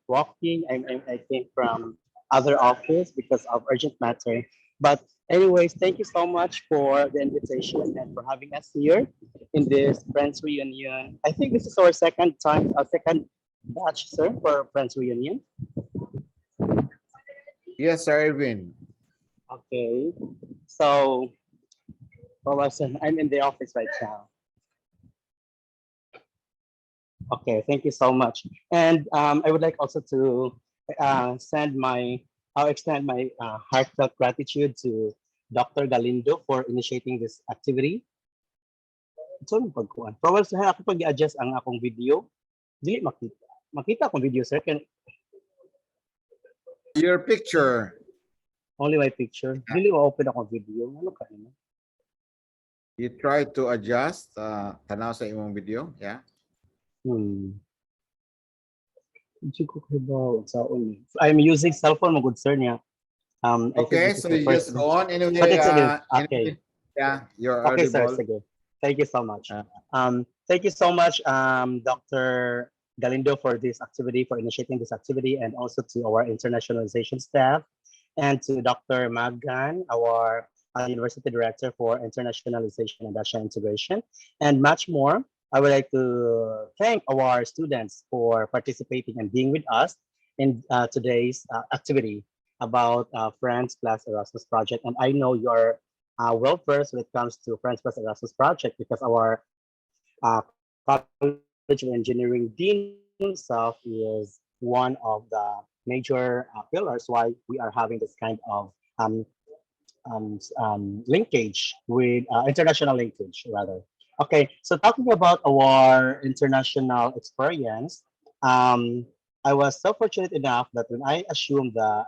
walking. I came from other office because of urgent matter. But anyways, thank you so much for the invitation and for having us here in this Friends Reunion. I think this is our second batch, sir, for Friends Reunion. Yes, Sir Erwin. Okay. So, well, sir, I'm in the office right now. Okay, thank you so much. And I would like also to extend my heartfelt gratitude to Dr. Galindo for initiating this activity. So, pagkuhan. Probably sa ako pag-adjust ang akong video, dili makita. Makita akong video, sir. Your picture. Only my picture. Dili open akong video. Ano ka na? You try to adjust tanaw sa imong video, yeah? I'm using cell phone, good sir niya. Okay, so you just go on anyway. Okay. Yeah, you're Okay, sir. audible. Sige. Thank you so much. Thank you so much, Dr. Galindo, for this activity, for initiating this activity, and also to our internationalization staff, and to Dr. Magan, our University Director for Internationalization and Asean Integration, and much more. I would like to thank our students for participating and being with us in today's activity. about Friends plus Erasmus project, and I know you're well versed when it comes to Friends plus Erasmus project because our College of Engineering Dean himself is one of the major pillars why we are having this kind of linkage with international linkage rather. Okay, so talking about our international experience, um, I was so fortunate enough that when I assumed the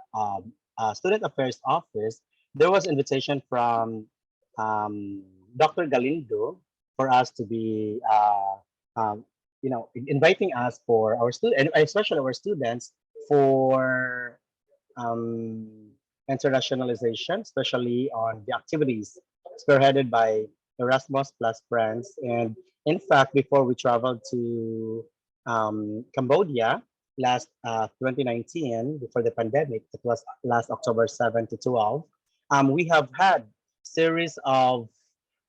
student affairs office, there was invitation from Dr. Galindo for us to be, inviting us for our student, especially our students for um, internationalization, especially on the activities spearheaded by Erasmus plus Friends. And in fact, before we traveled to Cambodia last 2019, before the pandemic, it was last October 7 to 12, we have had series of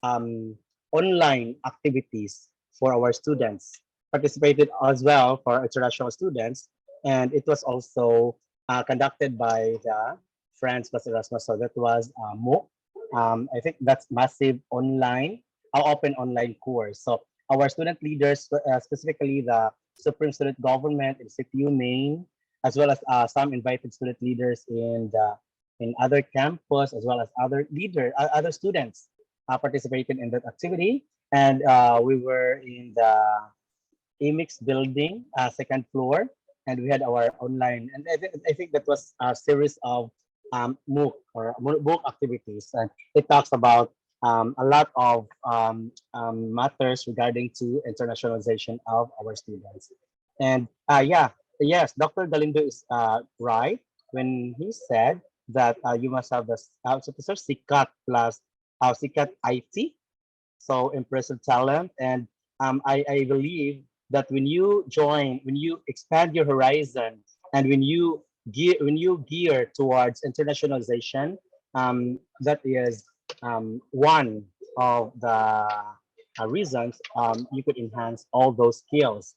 um, online activities for our students, participated as well for international students, and it was also conducted by the Friends plus Erasmus. So that was MOOC. I think that's massive online, open online course. So our student leaders, specifically the Supreme Student Government in CTU Maine, as well as some invited student leaders in other campus, as well as other students participated in that activity. And we were in the Amix building, second floor, and we had our online. And I think that was a series of MOOC or MOOC activities, and it talks about a lot of matters regarding to internationalization of our students. And yes, Dr. Galindo is right when he said that you must have the so to say SICAT plus SICAT IT, so impressive talent. And I believe that when you expand your horizon, and when you gear towards internationalization, that is one of the reasons you could enhance all those skills.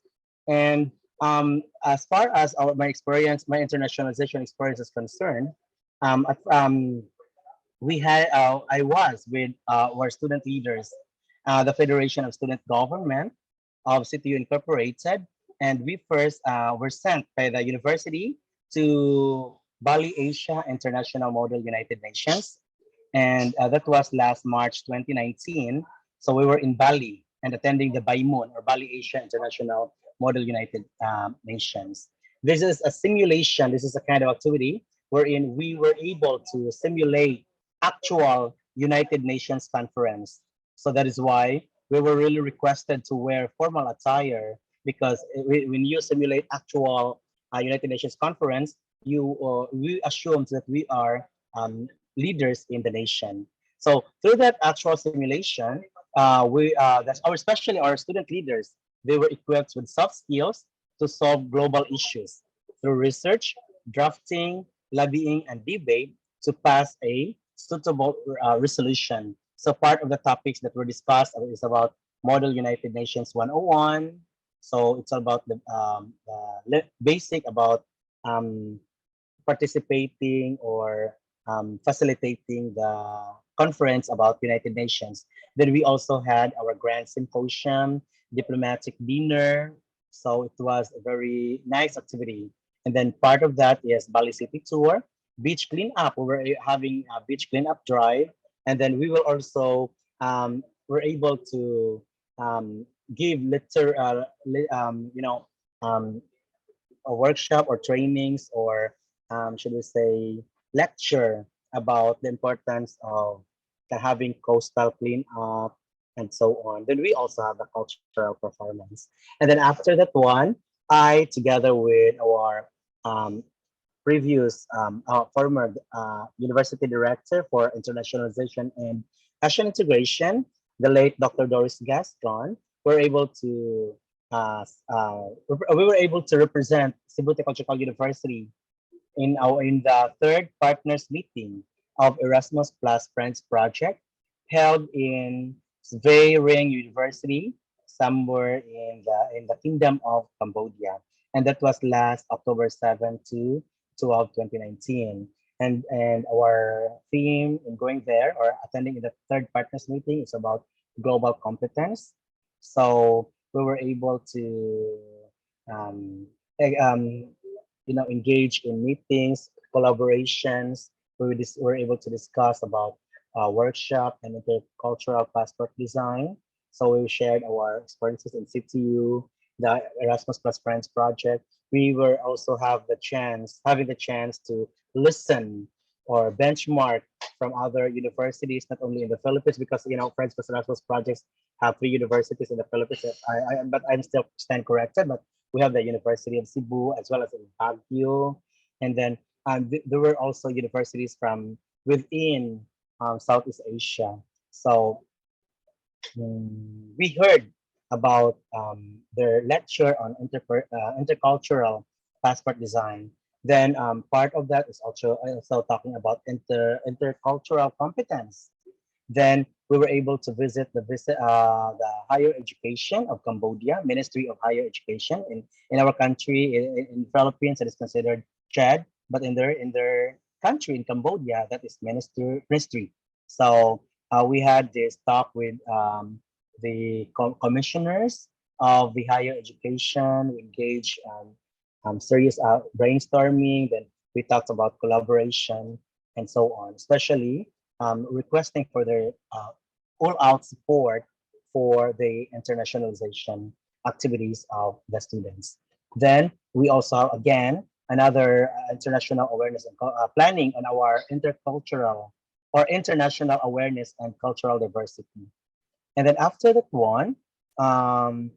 And as far as my internationalization experience is concerned, we had I was with our student leaders, the Federation of Student Government of CTU Incorporated, and we first were sent by the university to Bali Asia International Model United Nations, and that was last March 2019. So we were in Bali and attending the BAIMON or Bali Asia International Model United Nations. This is a simulation. This is a kind of activity wherein we were able to simulate actual United Nations conference. So that is why we were really requested to wear formal attire, because when you simulate actual United Nations conference, we assume that we are leaders in the nation. So through that actual simulation, that's our especially our student leaders. They were equipped with soft skills to solve global issues through research, drafting, lobbying, and debate to pass a suitable resolution. So part of the topics that were discussed is about Model United Nations 101. So it's about the basic about um, participating or facilitating the conference about United Nations. Then we also had our grand symposium, diplomatic dinner. So it was a very nice activity. And then part of that is Bali City tour, beach cleanup. We were having a beach cleanup drive, and then we will also were able to give um, a workshop or trainings, or should we say lecture about the importance of having coastal cleanup and so on. Then we also have the cultural performance. And then after that one, I, together with our um, previous former university director for internationalization and Asian integration, the late Dr. Doris Gaston, were able to we were able to represent Cebu Technological University in the third partners meeting of Erasmus Plus Friends project held in Svay Ring University, somewhere in the Kingdom of Cambodia, and that was last October 7 to 12, 2019. and our theme in going there or attending the third partners meeting is about global competence. So we were able to um, um, engage in meetings, collaborations. Were able to discuss about workshop and intercultural passport design. So we shared our experiences in CTU, the Erasmus Plus Friends project. We were also having the chance to listen or benchmark from other universities, not only in the Philippines, because Friends Plus Erasmus projects have 3 universities in the Philippines. But I'm still stand corrected. But we have the University of Cebu as well as in Baguio, and then there were also universities from within Southeast Asia. So we heard about their lecture on intercultural passport design. Then part of that is also talking about intercultural competence. Then we were able to the higher education of Cambodia, Ministry of Higher Education in our country in Philippines. It is considered CHED, but in their country in Cambodia, that is ministry. So we had this talk with the commissioners of the higher education. We engaged serious brainstorming. Then we talked about collaboration and so on, especially requesting for their all-out support for the internationalization activities of the students. Then we also, again, another international awareness and planning on our intercultural or international awareness and cultural diversity. And then after that one, um,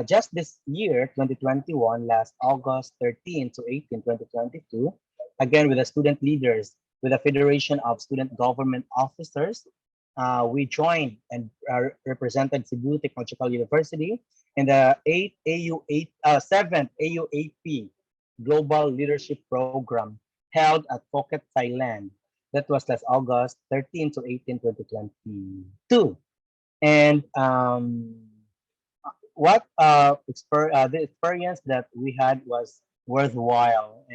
just this year, 2021, last August 13 to 18, 2022, again with the student leaders, with the Federation of Student Government Officers, we joined and represented Cebu Technological University in the 7th AUAP Global Leadership Program held at Phuket, Thailand. That was last August 13 to 18, 2022. And the experience that we had was worthwhile,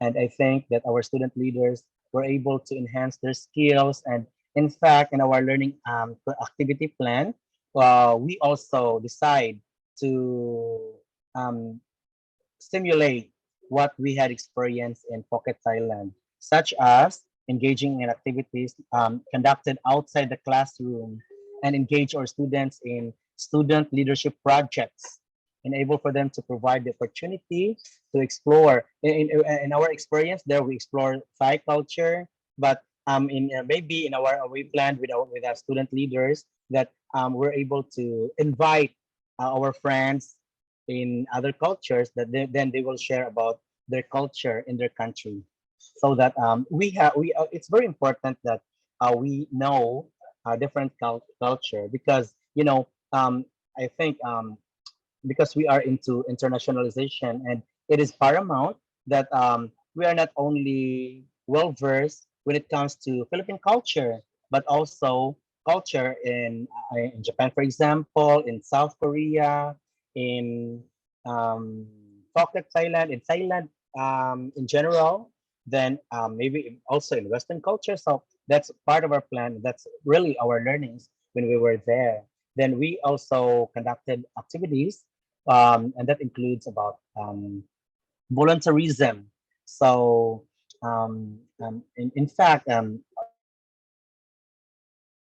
and I think that our student leaders were able to enhance their skills. And in fact, in our learning activity plan, we also decide to um, stimulate what we had experienced in Phuket, Thailand, such as engaging in activities conducted outside the classroom and engage our students in student leadership projects, enable for them to provide the opportunity to explore. In our experience there, we explore Thai culture, but in maybe in our we planned with our student leaders that we're able to invite our friends in other cultures that then they will share about their culture in their country, so that it's very important that we know different culture, because I think because we are into internationalization, and it is paramount that we are not only well versed when it comes to Philippine culture, but also culture in Japan, for example, in South Korea, in um, Phuket, Thailand, in Thailand in general, then maybe also in Western culture. So that's part of our plan. That's really our learnings when we were there. Then we also conducted activities, and that includes about voluntarism. So, in fact, with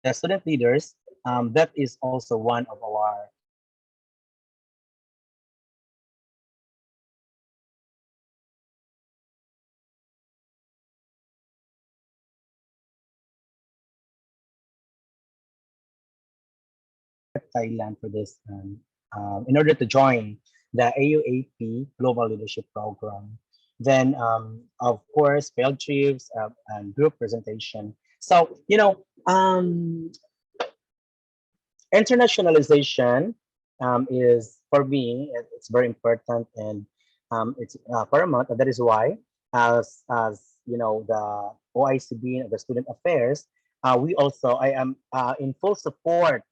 the student leaders, that is also one of our Thailand for this, in order to join the AUAP Global Leadership Program. Then, of course, field trips and group presentation. So, internationalization is, for me, it's very important, and it's paramount. And that is why, as the OICB, the Student Affairs, I am in full support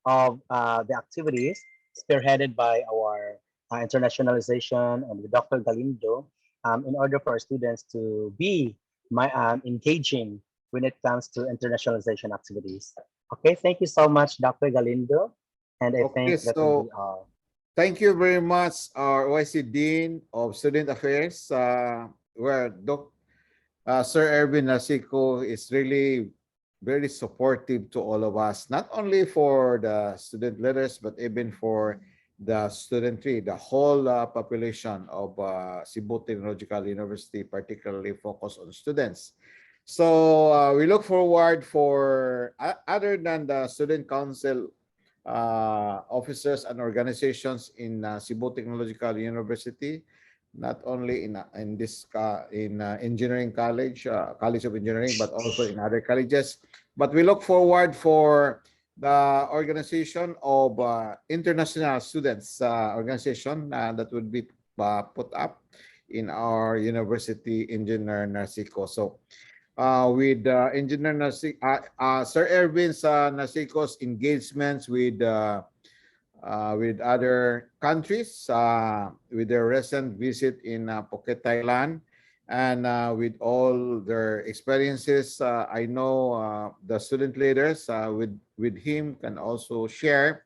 of the activities spearheaded by our internationalization and with Dr. Galindo, in order for our students to be engaging when it comes to internationalization activities. Okay, thank you so much, Dr. Galindo. And I Okay, think that will be so all. thank you very much, our OIC Dean of Student Affairs, where Sir Erwin Nasico is really very supportive to all of us, not only for the student leaders, but even for the studentry, the whole population of Cebu Technological University, particularly focused on students. So we look forward for, other than the student council officers and organizations in Cebu Technological University, not only in this engineering college, College of Engineering, but also in other colleges. But we look forward for the organization of international students organization that would be put up in our university, Engineer Narciso. So with Engineer Sir Erwin's Narciso's engagements with other countries, with their recent visit in Phuket, Thailand, and with all their experiences. I know the student leaders with him can also share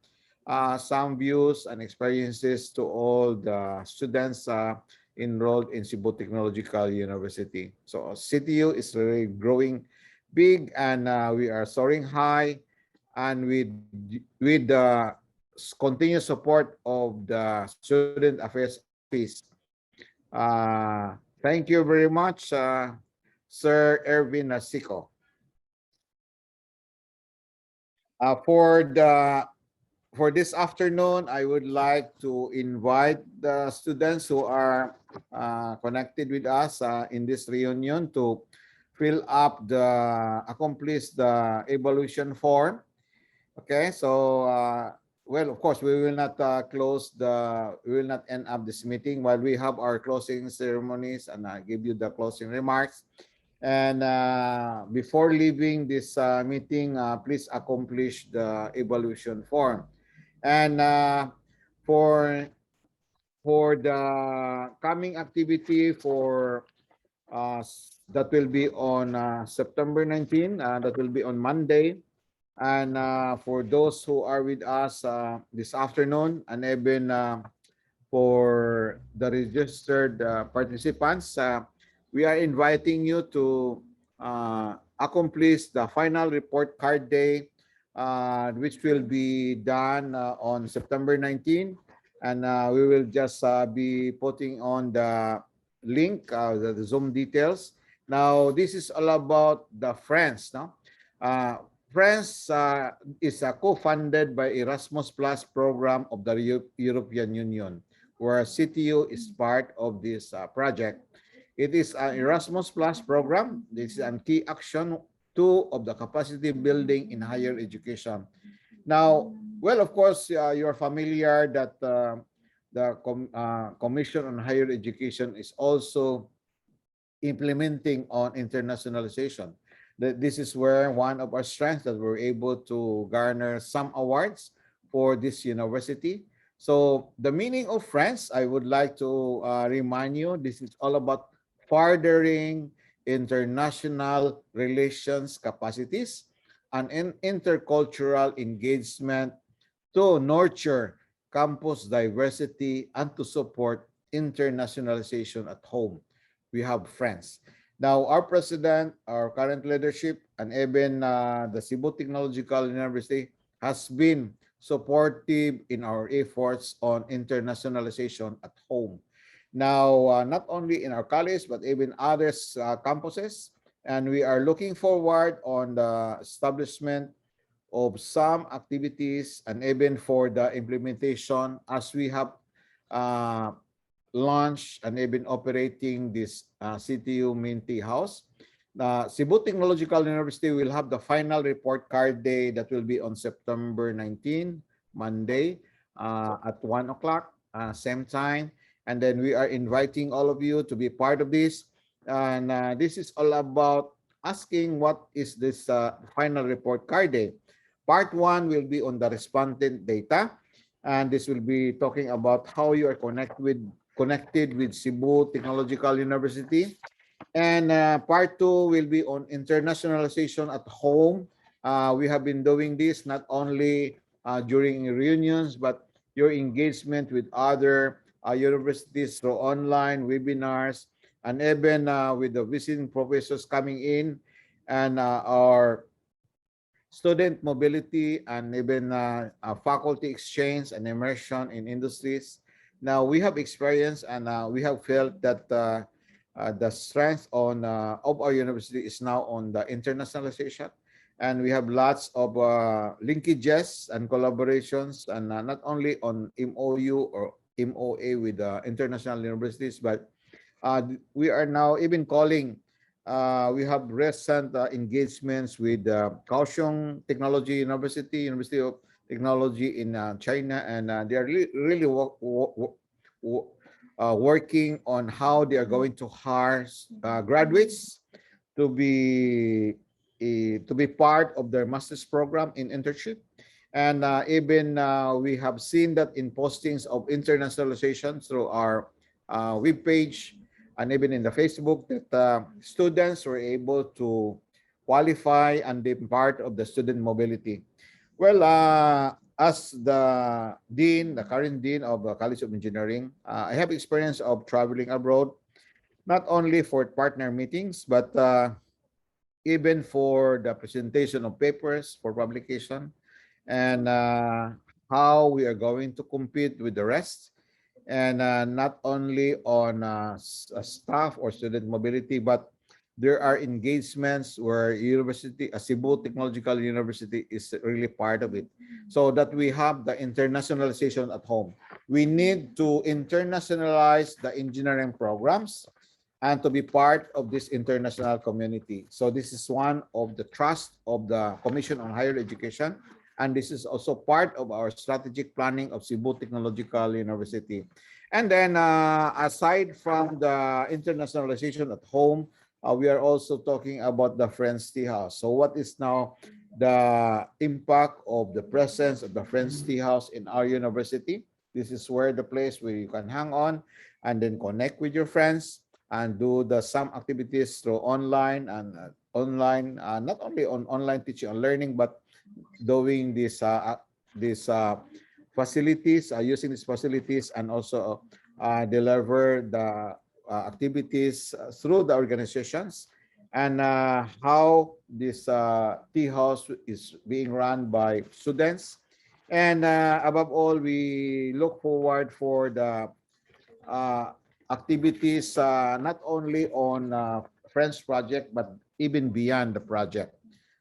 some views and experiences to all the students enrolled in Cebu Technological University. So CTU is really growing big, and we are soaring high, and with the continuous support of the Student Affairs Office. Thank you very much, Sir Erwin Nasico. For this afternoon, I would like to invite the students who are connected with us in this reunion to fill up accomplish the evaluation form. Okay, so well, of course, we will not we will not end up this meeting while we have our closing ceremonies, and I give you the closing remarks. And before leaving this meeting, please accomplish the evaluation form. And for the coming activity that will be on September 19, that will be on Monday. And for those who are with us this afternoon, and even for the registered participants, we are inviting you to accomplish the final report card day, which will be done on September 19. And we will just be putting on the link, the Zoom details. Now, this is all about the Friends, no? Friends is co-funded by Erasmus Plus program of the European Union, where CTU is part of this project. It is an Erasmus Plus program. This is a key action 2 of the capacity building in higher education. Now, well, of course, you're familiar that the Commission on Higher Education is also implementing on internationalization. This is where one of our strengths that we're able to garner some awards for this university. So the meaning of Friends, I would like to remind you, this is all about furthering international relations capacities and intercultural engagement to nurture campus diversity and to support internationalization at home. We have Friends. Now, our president, our current leadership, and even the Cebu Technological University has been supportive in our efforts on internationalization at home. Now, not only in our college, but even other campuses. And we are looking forward on the establishment of some activities and even for the implementation as we have launched and even operating this CTU Minty House. Cebu Technological University will have the final report card day that will be on September 19, Monday at 1 o'clock, same time. And then we are inviting all of you to be part of this. And this is all about asking what is this final report card day. Part 1 will be on the respondent data. And this will be talking about how you are connected with Cebu Technological University. And part two will be on internationalization at home. We have been doing this not only during reunions, but your engagement with other universities through online webinars, and even with the visiting professors coming in, and our student mobility, and even faculty exchange and immersion in industries. Now we have experienced, and we have felt that the strength of our university is now on the internationalization, and we have lots of linkages and collaborations, and not only on MOU or MOA with international universities, but we are now even calling. We have recent engagements with Kaohsiung Technology University, University of Technology in China, and they are really working on how they are going to hire graduates to be part of their master's program in internship. And even we have seen that in postings of internationalization through our web page, and even in the Facebook, that students were able to qualify and be part of the student mobility. Well, as the dean, the current dean of the College of Engineering, I have experience of traveling abroad, not only for partner meetings, but even for the presentation of papers for publication, and how we are going to compete with the rest, and not only on staff or student mobility, but there are engagements where university, Cebu Technological University is really part of it, so that we have the internationalization at home. We need to internationalize the engineering programs and to be part of this international community. So this is one of the trust of the Commission on Higher Education, and this is also part of our strategic planning of Cebu Technological University. And then aside from the internationalization at home, we are also talking about the Friends Tea House. So what is now the impact of the presence of the Friends Tea House in our university? This is where the place where you can hang on and then connect with your friends and do some activities through online, and not only on online teaching and learning, but doing these facilities, using these facilities, and also deliver the activities through the organizations, and how this tea house is being run by students. And above all, we look forward for the activities not only on Friends project, but even beyond the project.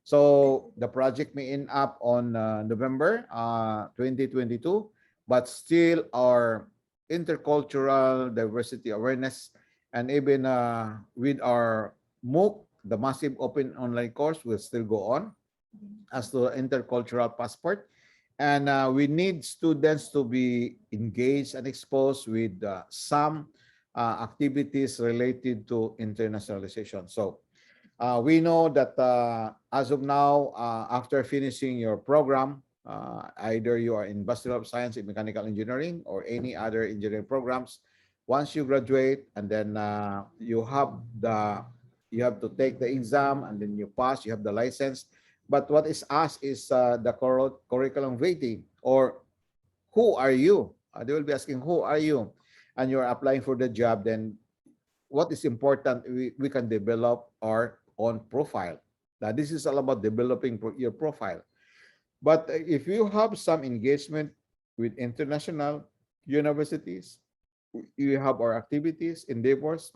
So the project may end up on November 2022, but still our intercultural diversity awareness, and even with our MOOC, the massive open online course, will still go on as the intercultural passport. And we need students to be engaged and exposed with some activities related to internationalization. So we know that as of now, after finishing your program, either you are in Bachelor of Science in Mechanical Engineering or any other engineering programs, once you graduate, and then you have to take the exam, and then you pass, you have the license. But what is asked is the curriculum vitae, or who are you? They will be asking, who are you? And you're applying for the job, then what is important, we can develop our own profile. Now, this is all about developing your profile. But if you have some engagement with international universities, you have our activities, endeavors,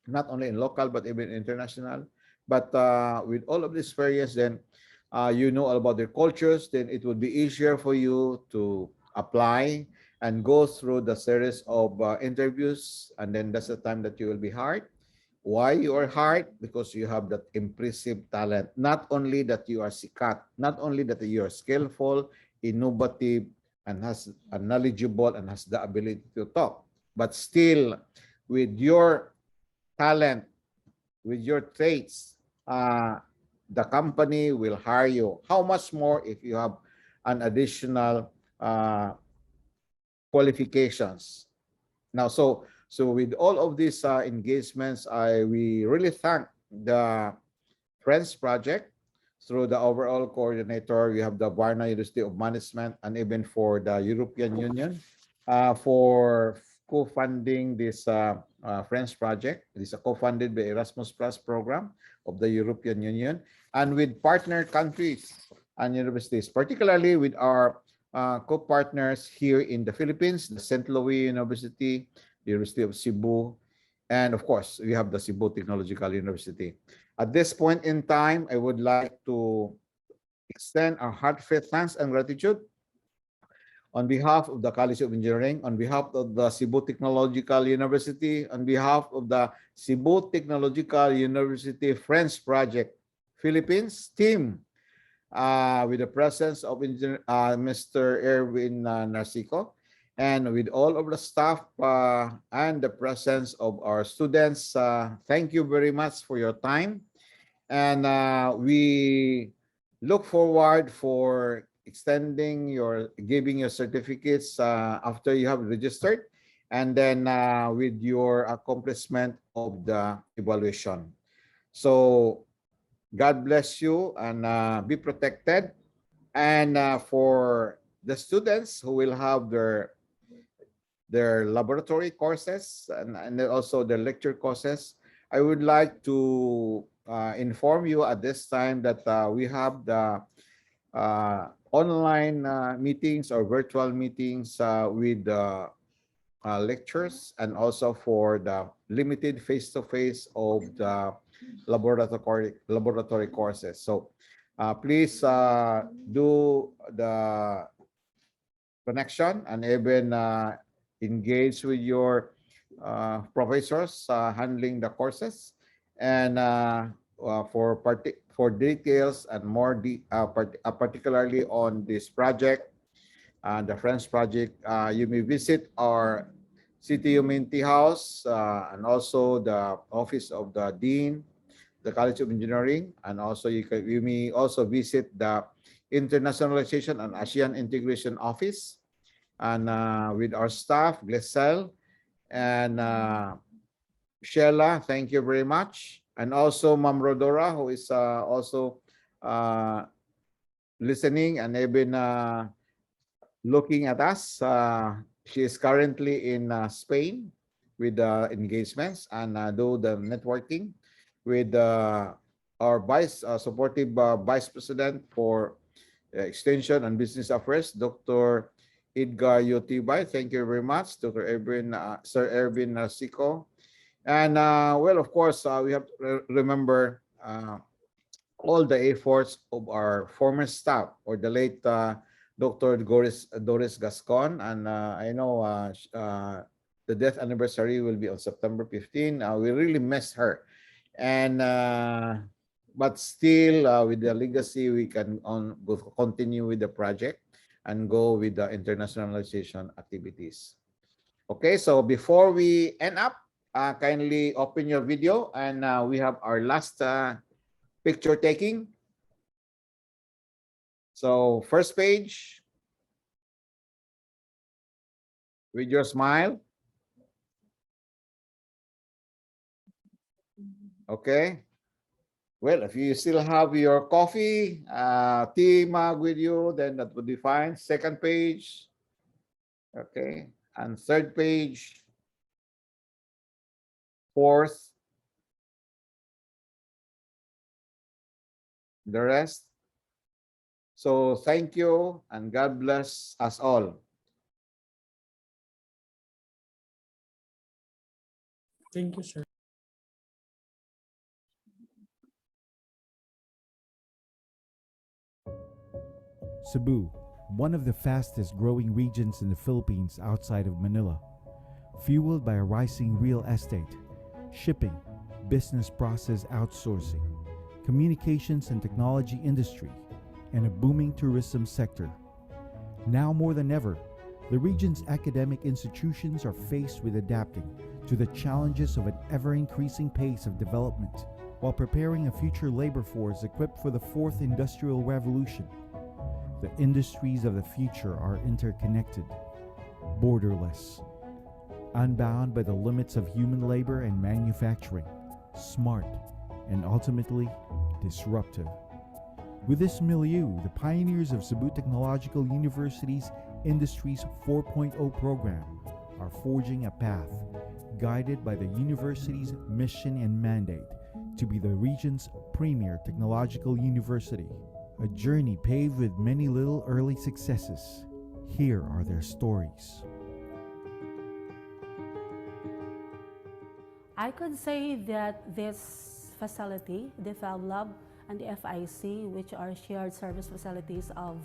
not only in local, but even international. But with all of this experience, then you know all about their cultures, then it would be easier for you to apply and go through the series of interviews, and then that's the time that you will be hired. Why you are hired? Because you have that impressive talent. Not only that you are sikat, not only that you are skillful, innovative, and has a knowledgeable and has the ability to talk, but still with your talent, with your traits, the company will hire you. How much more if you have an additional qualifications? Now, so So with all of these engagements, we really thank the Friends Project. Through the overall coordinator, we have the Varna University of Management, and even for the European Union for co-funding this Friends Project. It is co-funded by Erasmus Plus program of the European Union, and with partner countries and universities, particularly with our co-partners here in the Philippines, the St. Louis University, the University of Cebu, and of course, we have the Cebu Technological University. At this point in time, I would like to extend our heartfelt thanks and gratitude on behalf of the College of Engineering, on behalf of the Cebu Technological University, on behalf of the Cebu Technological University Friends Project Philippines team, with the presence of Mr. Erwin Narcico, and with all of the staff and the presence of our students. Thank you very much for your time, and we look forward for extending giving your certificates after you have registered, and then with your accomplishment of the evaluation. So God bless you, and be protected. And for the students who will have their laboratory courses and then also the lecture courses, I would like to inform you at this time that we have the online meetings or virtual meetings with lectures, and also for the limited face-to-face of the laboratory courses. So please do the connection and even engage with your professors handling the courses, and for details and more particularly on this project, the Friends Project, you may visit our CTU Minty House, and also the office of the Dean, the College of Engineering, and also you may also visit the Internationalization and Asean Integration Office, and with our staff, Glessel and Sheila, thank you very much. And also Ma'am Rodora, who is also listening and even looking at us. She is currently in Spain with engagements and do the networking with our supportive Vice President for Extension and Business Affairs, Dr. Edgar Yotibay. Thank you very much, Dr. Sir Erwin Narcico. And well, of course, we have to remember all the efforts of our former staff, or the late Dr. Doris Gascon. And I know the death anniversary will be on September 15. We really miss her. And but still, with the legacy, we can continue with the project and go with the internationalization activities. Okay, so before we end up, kindly open your video, and we have our last picture taking. So first page, with your smile. Okay. Well, if you still have your coffee, tea mug with you, then that would be fine. Second page. Okay. And third page. Fourth. The rest. So thank you, and God bless us all. Thank you, sir. Cebu, one of the fastest growing regions in the Philippines outside of Manila, fueled by a rising real estate, shipping, business process outsourcing, communications and technology industry, and a booming tourism sector. Now more than ever, the region's academic institutions are faced with adapting to the challenges of an ever-increasing pace of development, while preparing a future labor force equipped for the fourth industrial revolution. The industries of the future are interconnected, borderless, unbound by the limits of human labor and manufacturing, smart, and ultimately disruptive. With this milieu, the pioneers of Cebu Technological University's Industries 4.0 program are forging a path guided by the university's mission and mandate to be the region's premier technological university. A journey paved with many little early successes. Here are their stories. I could say that this facility, the Fab Lab and the FIC, which are shared service facilities of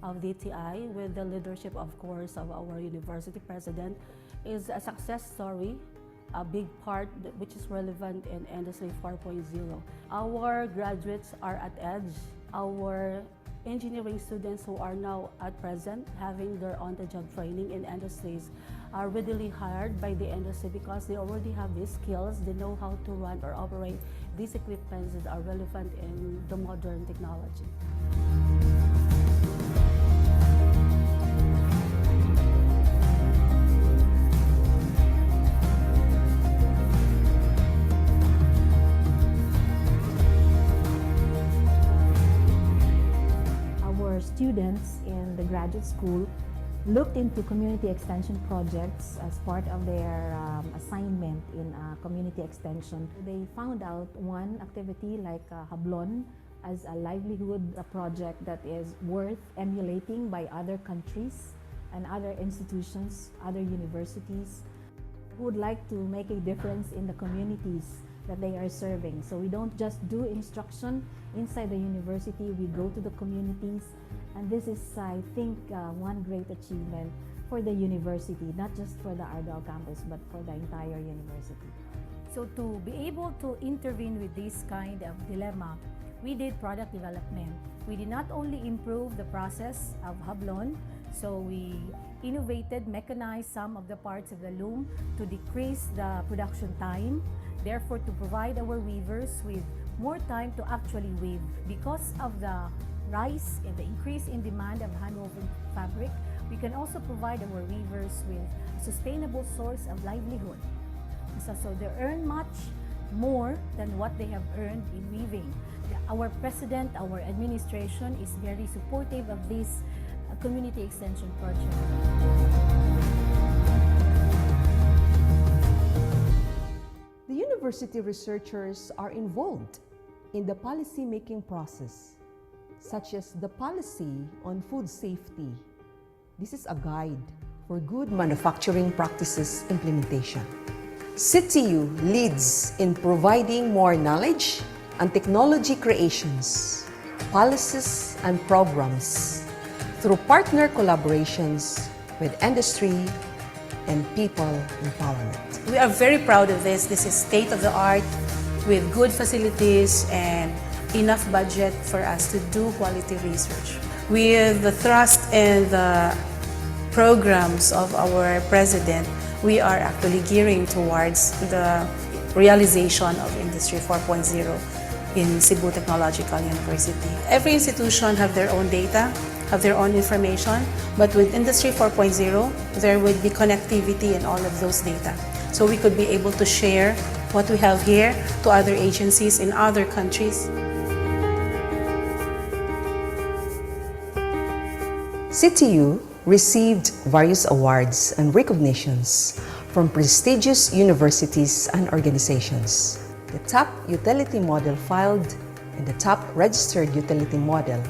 DTI with the leadership, of course, of our university president, is a success story, a big part which is relevant in Industry 4.0. Our graduates are at edge. Our engineering students who are now at present having their on-the-job training in industries are readily hired by the industry because they already have these skills. They know how to run or operate these equipments that are relevant in the modern technology. Students in the graduate school looked into community extension projects as part of their assignment in community extension. They found out one activity like Hablon as a livelihood project that is worth emulating by other countries and other institutions, other universities who would like to make a difference in the communities that they are serving. So we don't just do instruction inside the university, we go to the communities, and this is, I think, one great achievement for the university, not just for the Ardao campus, but for the entire university. So to be able to intervene with this kind of dilemma, we did product development. We did not only improve the process of Hablon, so we innovated, mechanized some of the parts of the loom to decrease the production time, therefore to provide our weavers with more time to actually weave. Because of the rise and the increase in demand of handwoven fabric, we can also provide our weavers with a sustainable source of livelihood. So they earn much more than what they have earned in weaving. Our president, our administration is very supportive of this community extension project. The university researchers are involved in the policy-making process, such as the policy on food safety. This is a guide for good manufacturing practices implementation. CTU leads in providing more knowledge and technology creations, policies and programs through partner collaborations with industry and people empowerment. We are very proud of this. This is state-of-the-art with good facilities and enough budget for us to do quality research. With the thrust and the programs of our president, we are actually gearing towards the realization of Industry 4.0 in Cebu Technological University. Every institution have their own data, have their own information, but with Industry 4.0, there would be connectivity in all of those data. So we could be able to share what we have here to other agencies in other countries. CTU received various awards and recognitions from prestigious universities and organizations. The top utility model filed and the top registered utility model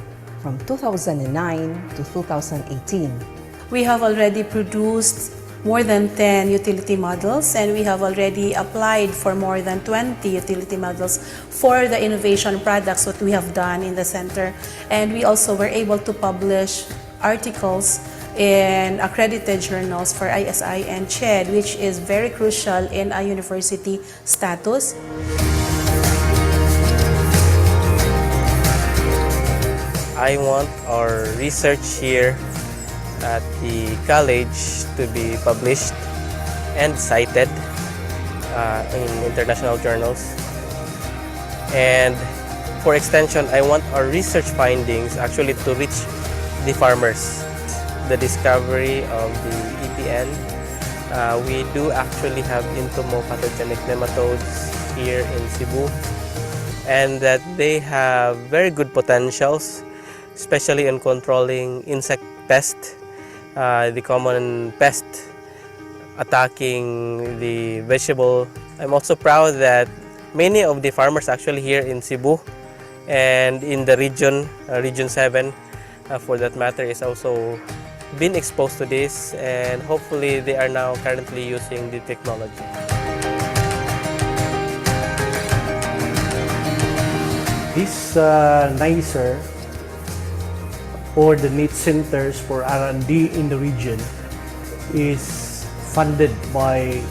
from 2009 to 2018. We have already produced more than 10 utility models, and we have already applied for more than 20 utility models for the innovation products that we have done in the center. And we also were able to publish articles in accredited journals for ISI and CHED, which is very crucial in a university status. I want our research here at the college to be published and cited in international journals. And for extension, I want our research findings actually to reach the farmers. The discovery of the EPN We do actually have entomopathogenic nematodes here in Cebu, and that they have very good potentials, especially in controlling insect pest, the common pest attacking the vegetable. I'm also proud that many of the farmers actually here in Cebu and in the region, Region 7 for that matter, is also been exposed to this, and hopefully they are now currently using the technology. This NICER, or the NIT Centers for R&D in the region, is funded by